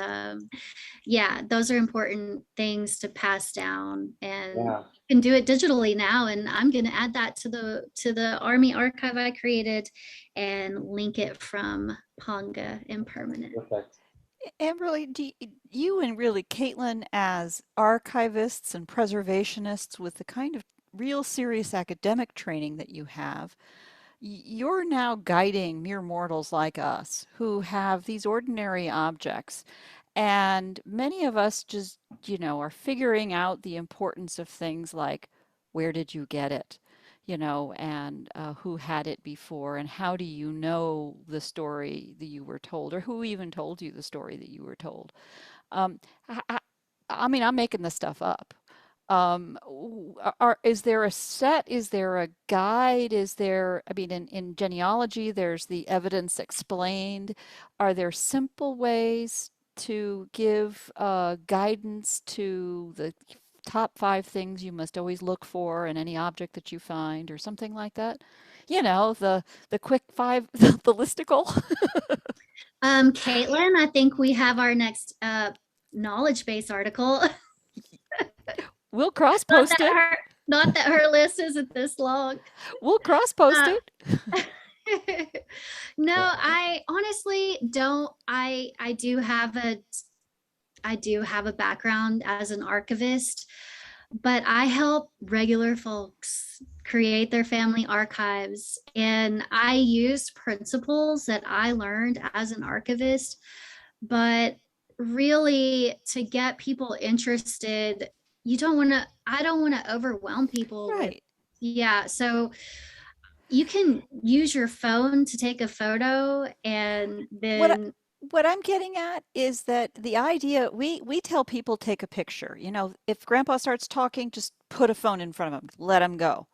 S3: yeah, those are important things to pass down. And
S1: Yeah.
S3: you can do it digitally now. And I'm going to add that to the Army archive I created and link it from Ponga Permanent.
S1: Perfect.
S2: Amberly, do you and really Caitlin, as archivists and preservationists with the kind of real serious academic training that you have, you're now guiding mere mortals like us who have these ordinary objects. And many of us just, are figuring out the importance of things like, where did you get it? And who had it before, and how do you know the story that you were told, or who even told you the story that you were told? I mean, I'm making this stuff up. Is there a set? Is there a guide? In genealogy, there's the evidence explained. Are there simple ways to give guidance to the top 5 things you must always look for in any object that you find, or something like that? The quick 5, the listicle.
S3: Caitlin, I think we have our next knowledge base article.
S2: We'll cross
S3: Not
S2: post
S3: that
S2: it.
S3: her, not that her list isn't this long.
S2: We'll cross post
S3: Uh,
S2: it.
S3: No, I honestly don't. I do have a background as an archivist, but I help regular folks create their family archives, and I use principles that I learned as an archivist, but really to get people interested, I don't want to overwhelm people with,
S2: Right.
S3: yeah, so you can use your phone to take a photo and
S2: What
S3: then
S2: what I'm getting at is that the idea we tell people take a picture. If grandpa starts talking, just put a phone in front of him, let him go.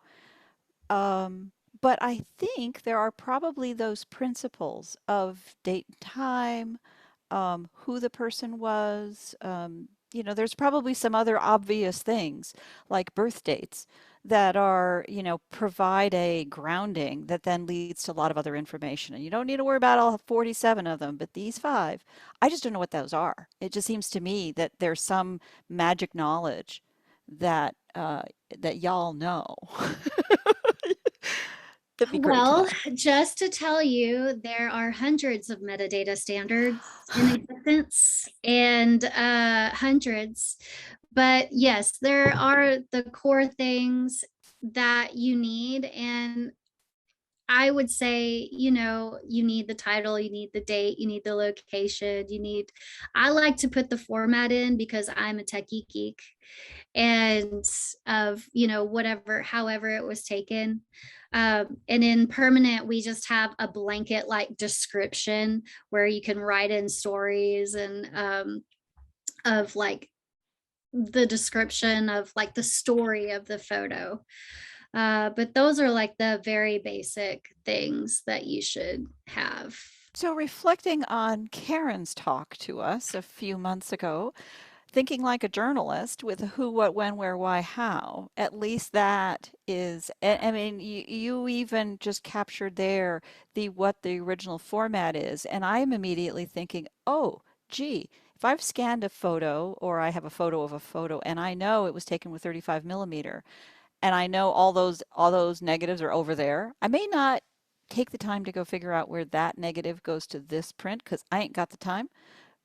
S2: Um, but I think there are probably those principles of date and time, who the person was. There's probably some other obvious things like birth dates that provide a grounding that then leads to a lot of other information. And you don't need to worry about all 47 of them, but these five, I just don't know what those are. It just seems to me that there's some magic knowledge that y'all know. That'd be great to
S3: well,
S2: know.
S3: just to tell you, there are hundreds of metadata standards in existence and hundreds. But yes, there are the core things that you need. And I would say, you need the title, you need the date, you need the location, I like to put the format in because I'm a techie geek and of, however it was taken. And in permanent, we just have a blanket like description where you can write in stories and of like the description of like the story of the photo. But those are like the very basic things that you should have.
S2: So, reflecting on Karen's talk to us a few months ago, thinking like a journalist with a who, what, when, where, why, how, at least that is, I mean, you even just captured there what the original format is. And I'm immediately thinking, oh, gee, if I've scanned a photo or I have a photo of a photo and I know it was taken with 35 millimeter, and I know all those negatives are over there. I may not take the time to go figure out where that negative goes to this print because I ain't got the time.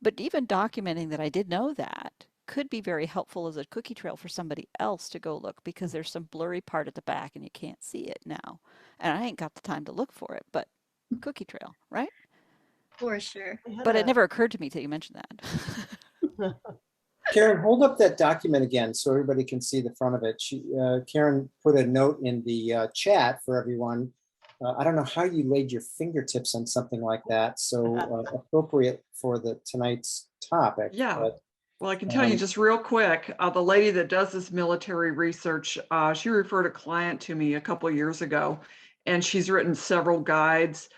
S2: But even documenting that I did know that could be very helpful as a cookie trail for somebody else to go look because there's some blurry part at the back and you can't see it now. And I ain't got the time to look for it, but cookie trail, right?
S3: For sure.
S2: But it never occurred to me till you mentioned that.
S1: Karen, hold up that document again so everybody can see the front of it. Karen put a note in the chat for everyone. I don't know how you laid your fingertips on something like that, so appropriate for tonight's topic.
S9: Yeah.
S1: But,
S9: well, I can tell you just real quick, the lady that does this military research, she referred a client to me a couple of years ago, and she's written several guides.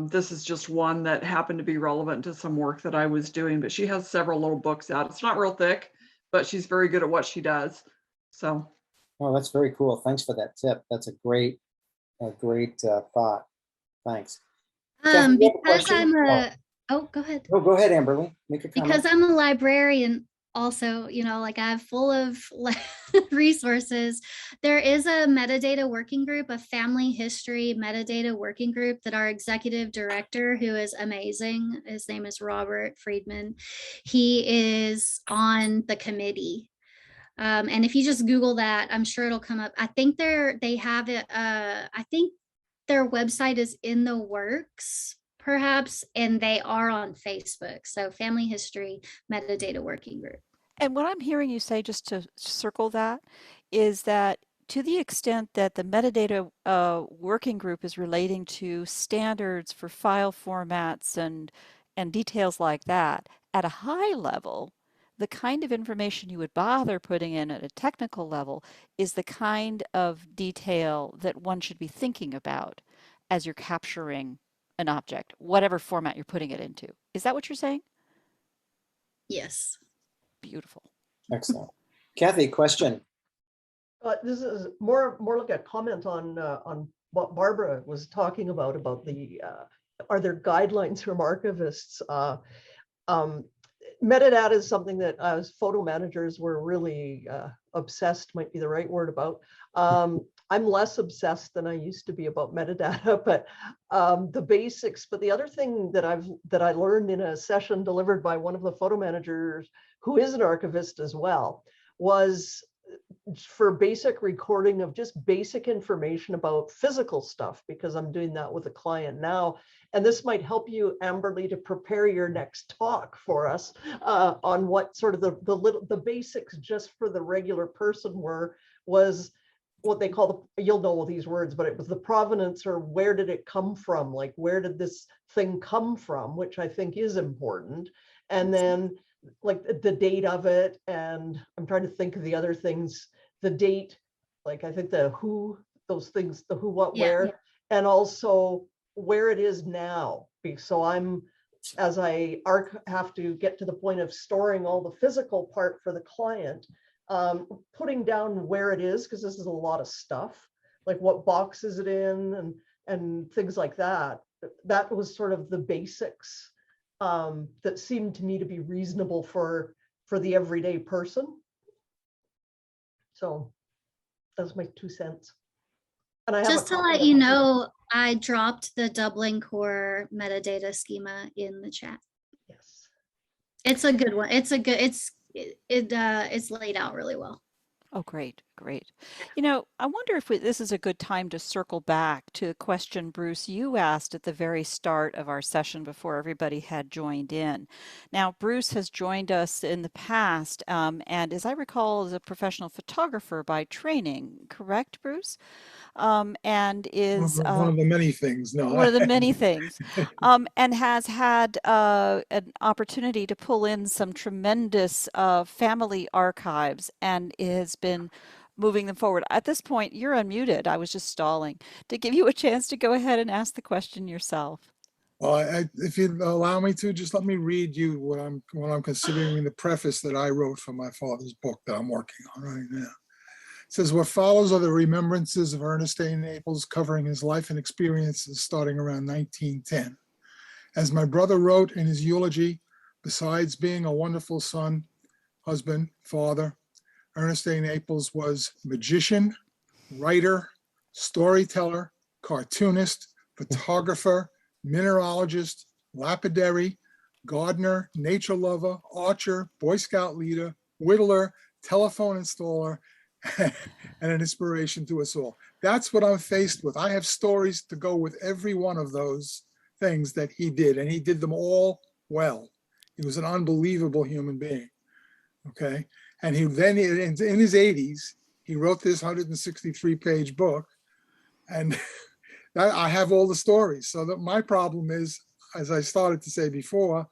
S9: This is just one that happened to be relevant to some work that I was doing, but she has several little books out. It's not real thick, but she's very good at what she does. So.
S1: Oh, that's very cool. Thanks for that tip. That's a great thought. Thanks. Kathy, you have a
S3: Because
S1: question?
S3: go ahead.
S1: Oh, go ahead, Amberly. Make a comment.
S3: Because I'm a librarian also, like I have full of resources. There is a metadata working group, a family history metadata working group that our executive director, who is amazing, his name is Robert Friedman. He is on the committee. And if you just Google that, I'm sure it'll come up. I think they have it. I think their website is in the works, perhaps, and they are on Facebook. So Family History Metadata Working Group.
S2: And what I'm hearing you say, just to circle that, is that to the extent that the metadata working group is relating to standards for file formats and details like that, at a high level, the kind of information you would bother putting in at a technical level is the kind of detail that one should be thinking about as you're capturing an object, whatever format you're putting it into. Is that what you're saying?
S3: Yes.
S2: Beautiful.
S1: Excellent. Kathy, question.
S6: This is more like a comment on what Barbara was talking about the are there guidelines from archivists? metadata is something that as photo managers were really obsessed, might be the right word about. I'm less obsessed than I used to be about metadata, but the basics. But the other thing that I learned in a session delivered by one of the photo managers who is an archivist as well was for basic recording of just basic information about physical stuff, because I'm doing that with a client now. And this might help you, Amberly, to prepare your next talk for us on what sort of the basics just for the regular person was what they call you'll know all these words, but it was the provenance, or where did it come from? Like, where did this thing come from? Which I think is important. And then like the date of it. And I'm trying to think of the other things, the date, like I think the who, those things, the who, what, where, and also where it is now. So as I have to get to the point of storing all the physical part for the client, putting down where it is, because this is a lot of stuff, like what box is it in, and things like that. That was sort of the basics that seemed to me to be reasonable for the everyday person. So that's my 2 cents. And I have
S3: Just to let you know, I dropped the Dublin core metadata schema in the chat.
S6: Yes.
S3: It's a good one. It's laid out really well.
S2: Oh, great, great. You know, I wonder if this is a good time to circle back to the question, Bruce, you asked at the very start of our session before everybody had joined in. Now, Bruce has joined us in the past, and as I recall, is a professional photographer by training, correct, Bruce? And is
S8: one of the many things. No,
S2: one of the many things, and has had an opportunity to pull in some tremendous family archives and has been moving them forward. At this point, you're unmuted. I was just stalling to give you a chance to go ahead and ask the question yourself.
S8: Well, if you allow me to, just let me read you what I'm considering the preface that I wrote for my father's book that I'm working on right now. It says, what follows are the remembrances of Ernest A. Naples covering his life and experiences starting around 1910. As my brother wrote in his eulogy, besides being a wonderful son, husband, father, Ernest A. Naples was magician, writer, storyteller, cartoonist, photographer, mineralogist, lapidary, gardener, nature lover, archer, Boy Scout leader, whittler, telephone installer, and an inspiration to us all. That's what I'm faced with. I have stories to go with every one of those things that he did, and he did them all well. He was an unbelievable human being. Okay. And he then in his 80s, he wrote this 163-page book, and I have all the stories. So that my problem is, as I started to say before,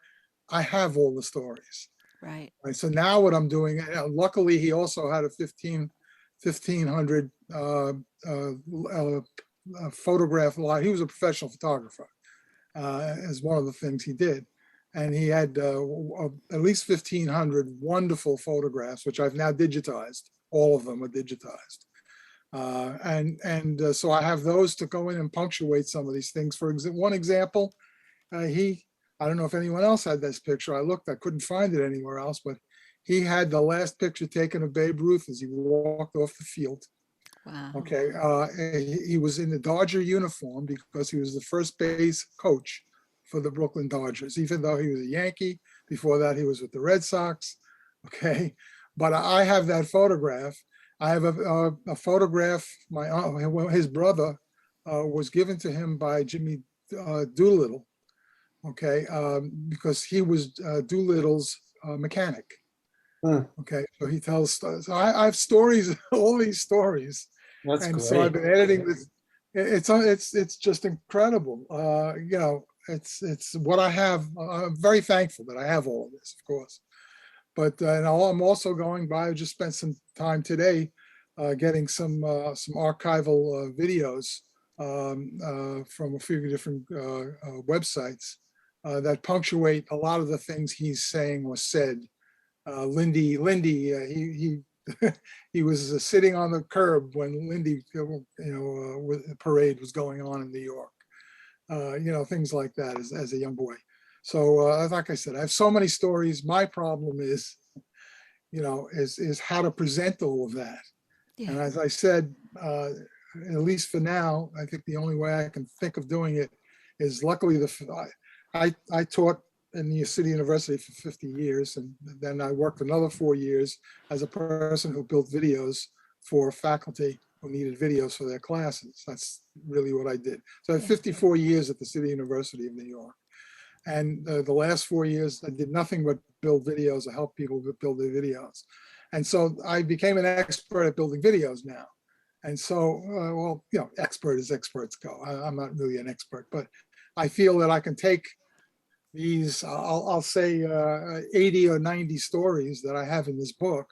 S8: I have all the stories.
S2: Right.
S8: So now what I'm doing, luckily he also had a 1,500 photograph lot. He was a professional photographer, as one of the things he did. And he had at least 1,500 wonderful photographs, which I've now digitized. All of them are digitized. So I have those to go in and punctuate some of these things. For one example, I don't know if anyone else had this picture. I looked, I couldn't find it anywhere else, but he had the last picture taken of Babe Ruth as he walked off the field.
S2: Wow.
S8: Okay. He was in the Dodger uniform because he was the first base coach for the Brooklyn Dodgers, even though he was a Yankee. Before that, he was with the Red Sox. Okay. But I have that photograph. I have a photograph. His brother was given to him by Jimmy Doolittle. Okay, because he was Doolittle's mechanic. Okay, so he tells stories. So I have stories, all these stories.
S1: That's
S8: and
S1: great.
S8: So I've been editing this. It's just incredible. You know, it's what I have. I'm very thankful that I have all of this, of course. But I'm also going by. I just spent some time today getting some archival videos from a few different websites that punctuate a lot of the things he's saying or said. Lindy, he he was sitting on the curb when Lindy, the parade was going on in New York. You know, things like that as a young boy. So like I said, I have so many stories. My problem is, is how to present all of that. And
S2: Yeah.
S8: as I said, at least for now, I think the only way I can think of doing it is luckily I taught in the City University for 50 years. And then I worked another 4 years as a person who built videos for faculty who needed videos for their classes. That's really what I did. So I have 54 years at the City University of New York. And the last 4 years, I did nothing but build videos or help people build their videos. And so I became an expert at building videos now. And so, well, expert as experts go. I'm not really an expert, but I feel that I can take these, I'll say 80 or 90 stories that I have in this book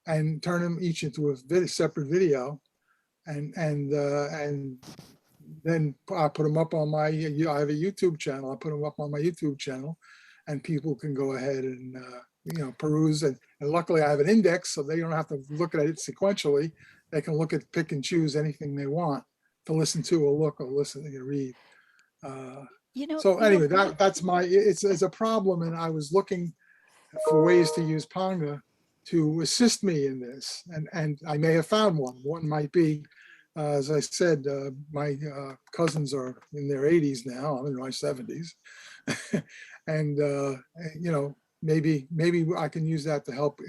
S8: and turn them each into a separate video and then I put them up on my, I have a YouTube channel. I put them up on my YouTube channel and people can go ahead and, peruse. And luckily I have an index so they don't have to look at it sequentially. They can pick and choose anything they want to listen to or look or listen or read. So anyway, that's it's a problem. And I was looking for ways to use Ponga to assist me in this. And I may have found one. One might be, as I said, my cousins are in their 80s now. I'm in my 70s. And, maybe I can use that to help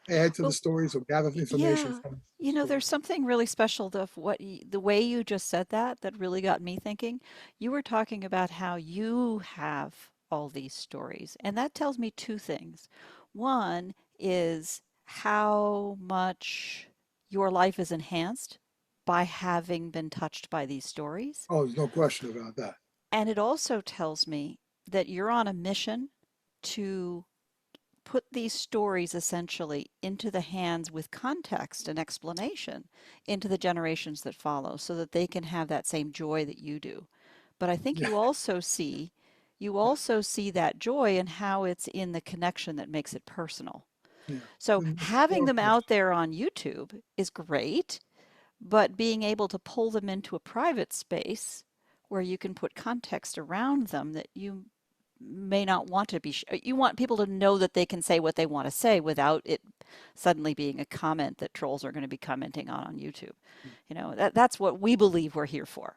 S8: add to the stories or gather information from.
S2: There's something really special of the way you just said that really got me thinking. You were talking about how you have all these stories, and that tells me two things. One is how much your life is enhanced by having been touched by these stories.
S8: Oh, there's no question about that.
S2: And it also tells me that you're on a mission to put these stories essentially into the hands with context and explanation into the generations that follow so that they can have that same joy that you do. But I think you also see that joy in how it's in the connection that makes it personal.
S8: Yeah.
S2: So having them out there on YouTube is great, but being able to pull them into a private space where you can put context around them that you may not want to be, you want people to know that they can say what they want to say without it suddenly being a comment that trolls are going to be commenting on YouTube. That's what we believe we're here for.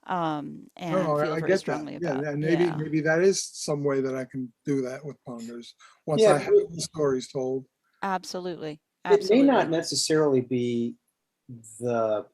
S2: And
S8: No,
S2: feel
S8: I
S2: very
S8: get
S2: strongly
S8: that.
S2: about.
S8: Yeah, and maybe that is some way that I can do that with Pongers once
S1: Yeah,
S8: I have the stories told.
S2: Absolutely.
S1: It may not
S2: Absolutely.
S1: necessarily be the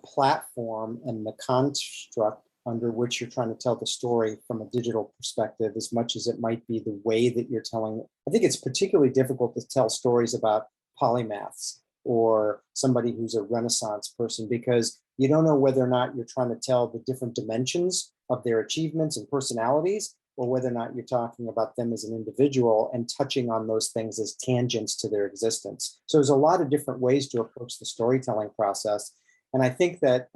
S1: platform and the construct under which you're trying to tell the story from a digital perspective as much as it might be the way that you're telling it. I think it's particularly difficult to tell stories about polymaths or somebody who's a Renaissance person because you don't know whether or not you're trying to tell the different dimensions of their achievements and personalities or whether or not you're talking about them as an individual and touching on those things as tangents to their existence. So there's a lot of different ways to approach the storytelling process. And I think that,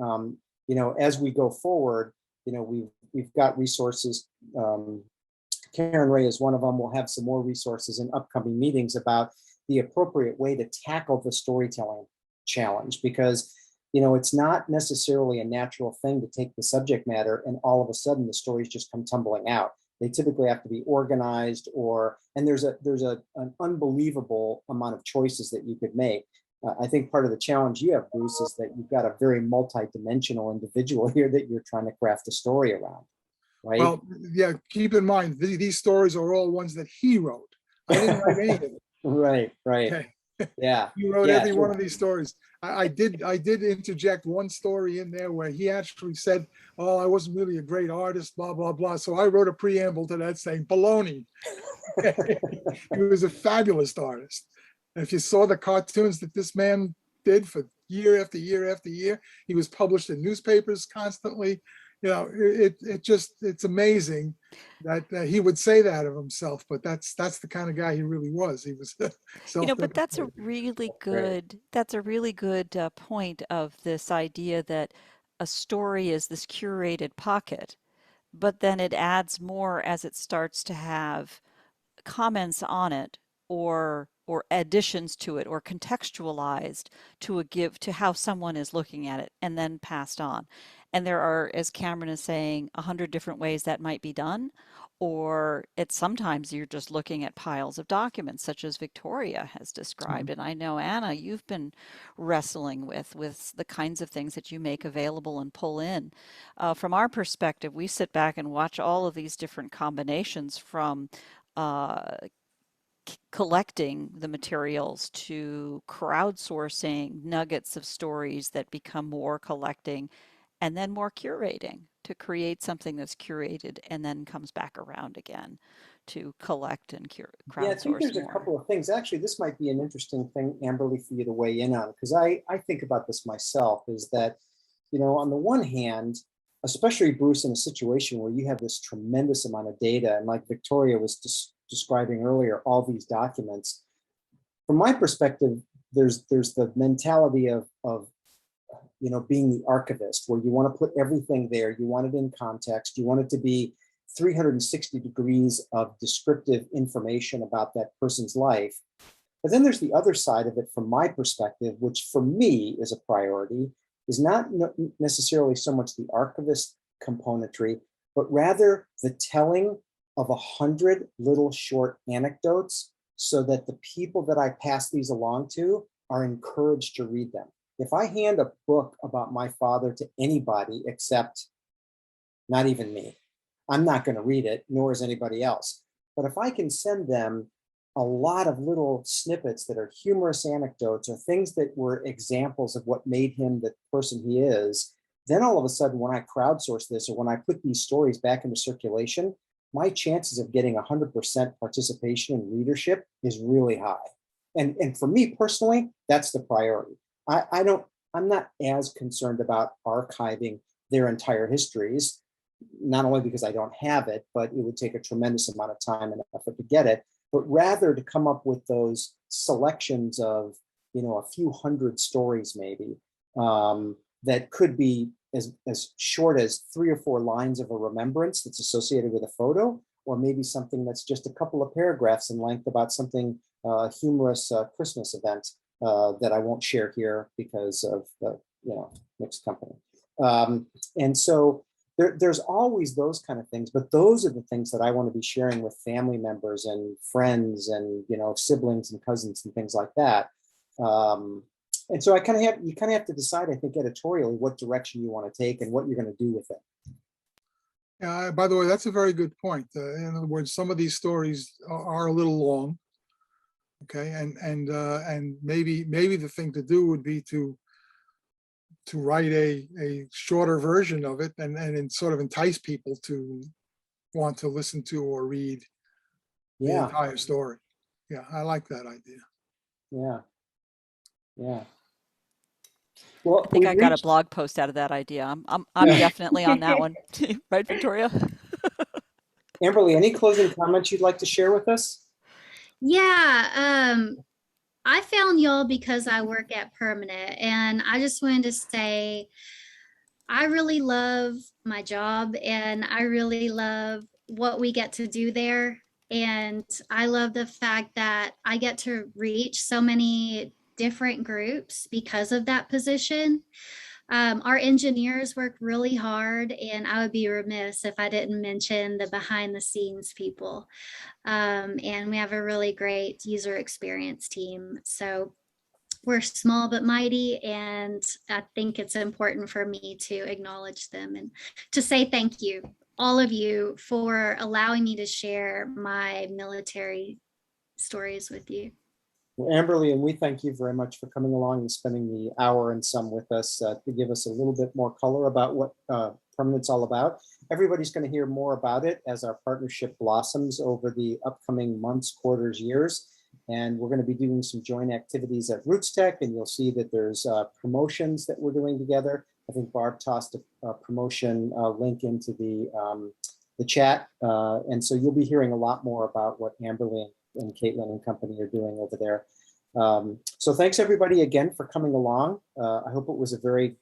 S1: as we go forward, we've got resources. Karen Ray is one of them. We'll have some more resources in upcoming meetings about the appropriate way to tackle the storytelling challenge because, it's not necessarily a natural thing to take the subject matter and all of a sudden the stories just come tumbling out. They typically have to be organized and there's an unbelievable amount of choices that you could make. I think part of the challenge you have, Bruce, is that you've got a very multi-dimensional individual here that you're trying to craft a story around, right?
S8: Well, yeah, keep in mind, these stories are all ones that he wrote. I didn't write any of them.
S1: Right.
S8: Okay.
S1: Yeah.
S8: He wrote every one of these stories. I did interject one story in there where he actually said, oh, I wasn't really a great artist, blah, blah, blah. So I wrote a preamble to that saying, baloney. He was a fabulous artist. If you saw the cartoons that this man did for year after year after year, he was published in newspapers constantly. It's amazing that he would say that of himself, but that's the kind of guy he really was. He was
S2: but that's a really good point of this idea that a story is this curated pocket, but then it adds more as it starts to have comments on it or additions to it or contextualized to how someone is looking at it and then passed on. And there are, as Cameron is saying, 100 different ways that might be done. or sometimes you're just looking at piles of documents, such as Victoria has described. And I know, Anna, you've been wrestling with the kinds of things that you make available and pull in. From our perspective, we sit back and watch all of these different combinations, from collecting the materials to crowdsourcing nuggets of stories that become more collecting, and then more curating to create something that's curated and then comes back around again to collect and
S1: Yeah, I think
S2: crowdsource
S1: there's a
S2: more.
S1: couple of things. Actually, this might be an interesting thing, Amberly, for you to weigh in on, because I think about this myself, is that, on the one hand, especially, Bruce, in a situation where you have this tremendous amount of data, and like Victoria was describing earlier, all these documents, from my perspective, there's the mentality of being the archivist, where you want to put everything there. You want it in context. You want it to be 360 degrees of descriptive information about that person's life. But then there's the other side of it, from my perspective, which for me is a priority, is not necessarily so much the archivist componentry, but rather the telling of 100 little short anecdotes, so that the people that I pass these along to are encouraged to read them. If I hand a book about my father to anybody except not even me, I'm not going to read it, nor is anybody else. But if I can send them a lot of little snippets that are humorous anecdotes, or things that were examples of what made him the person he is, then all of a sudden, when I crowdsource this, or when I put these stories back into circulation, my chances of getting 100% participation and readership is really high. And for me personally, that's the priority. I'm not as concerned about archiving their entire histories, not only because I don't have it, but it would take a tremendous amount of time and effort to get it, but rather to come up with those selections of, a few hundred stories maybe, that could be as short as 3 or 4 lines of a remembrance that's associated with a photo, or maybe something that's just a couple of paragraphs in length about something, humorous Christmas event that I won't share here because of the mixed company. And so there's always those kind of things, but those are the things that I want to be sharing with family members and friends and siblings and cousins and things like that. And so you kind of have to decide, I think, editorially, what direction you want to take and what you're going to do with it.
S8: Yeah, by the way, that's a very good point. In other words, some of these stories are a little long. Okay, and maybe the thing to do would be to write a shorter version of it, and sort of entice people to want to listen to or read the
S1: Yeah,
S8: entire story. Yeah, I like that idea.
S1: yeah. Well,
S2: I think I got a
S1: reached.
S2: blog post out of that idea. I'm definitely on that one. Right, Victoria?
S1: Amberly, any closing comments you'd like to share with us?
S3: Yeah, I found y'all because I work at Permanent, and I just wanted to say I really love my job, and I really love what we get to do there. And I love the fact that I get to reach so many different groups because of that position. Our engineers work really hard, and I would be remiss if I didn't mention the behind the scenes people. And we have a really great user experience team. So we're small but mighty, and I think it's important for me to acknowledge them and to say thank you, all of you, for allowing me to share my military stories with you.
S1: Well, Amberly, and we thank you very much for coming along and spending the hour and some with us to give us a little bit more color about what Permanent's all about. Everybody's going to hear more about it as our partnership blossoms over the upcoming months, quarters, years. And we're going to be doing some joint activities at Roots Tech, and you'll see that there's promotions that we're doing together. I think Barb tossed a promotion link into the chat. And so you'll be hearing a lot more about what Amberly and Caitlin and company are doing over there. So thanks everybody again for coming along. I hope it was a very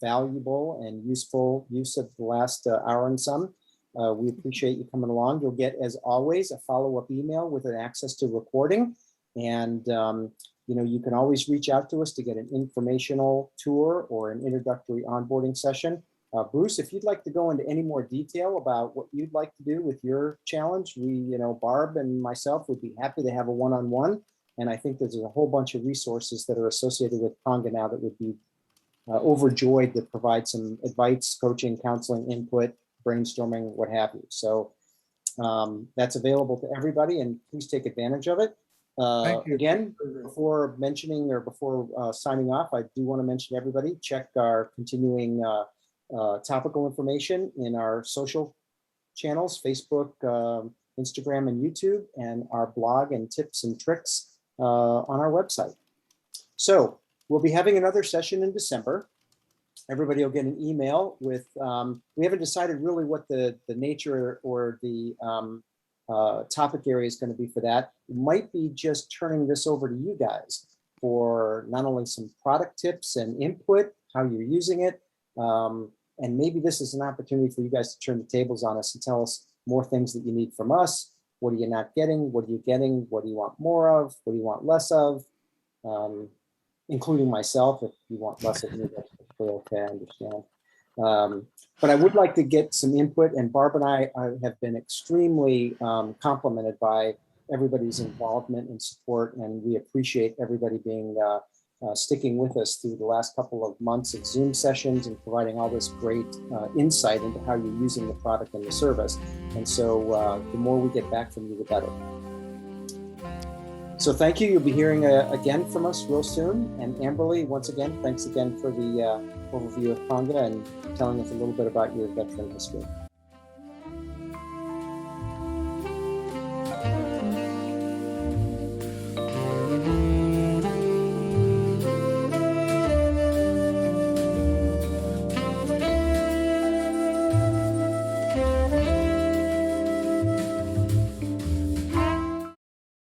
S1: valuable and useful use of the last hour and some. We appreciate you coming along. You'll get, as always, a follow-up email with an access to recording. And you can always reach out to us to get an informational tour or an introductory onboarding session. Bruce, if you'd like to go into any more detail about what you'd like to do with your challenge, Barb and myself would be happy to have a one-on-one. And I think there's a whole bunch of resources that are associated with Ponga now that would be overjoyed to provide some advice, coaching, counseling, input, brainstorming, what have you. So that's available to everybody, and please take advantage of it.
S8: Thank you.
S1: Again, before mentioning or before signing off, I do want to mention everybody, check our continuing topical information in our social channels, Facebook, Instagram, and YouTube, and our blog and tips and tricks on our website. So we'll be having another session in December. Everybody will get an email with, we haven't decided really what the nature or the topic area is going to be for that. It might be just turning this over to you guys for not only some product tips and input, how you're using it, and maybe this is an opportunity for you guys to turn the tables on us and tell us more things that you need from us. What are you not getting? What are you getting? What do you want more of? What do you want less of? Including myself, if you want less of me, that's okay, I understand. But I would like to get some input, and Barb and I have been extremely complimented by everybody's involvement and support, and we appreciate everybody being sticking with us through the last couple of months of Zoom sessions and providing all this great insight into how you're using the product and the service. And so the more we get back from you, the better. So thank you. You'll be hearing again from us real soon. And Amberly, once again, thanks again for the overview of Ponga and telling us a little bit about your veteran history.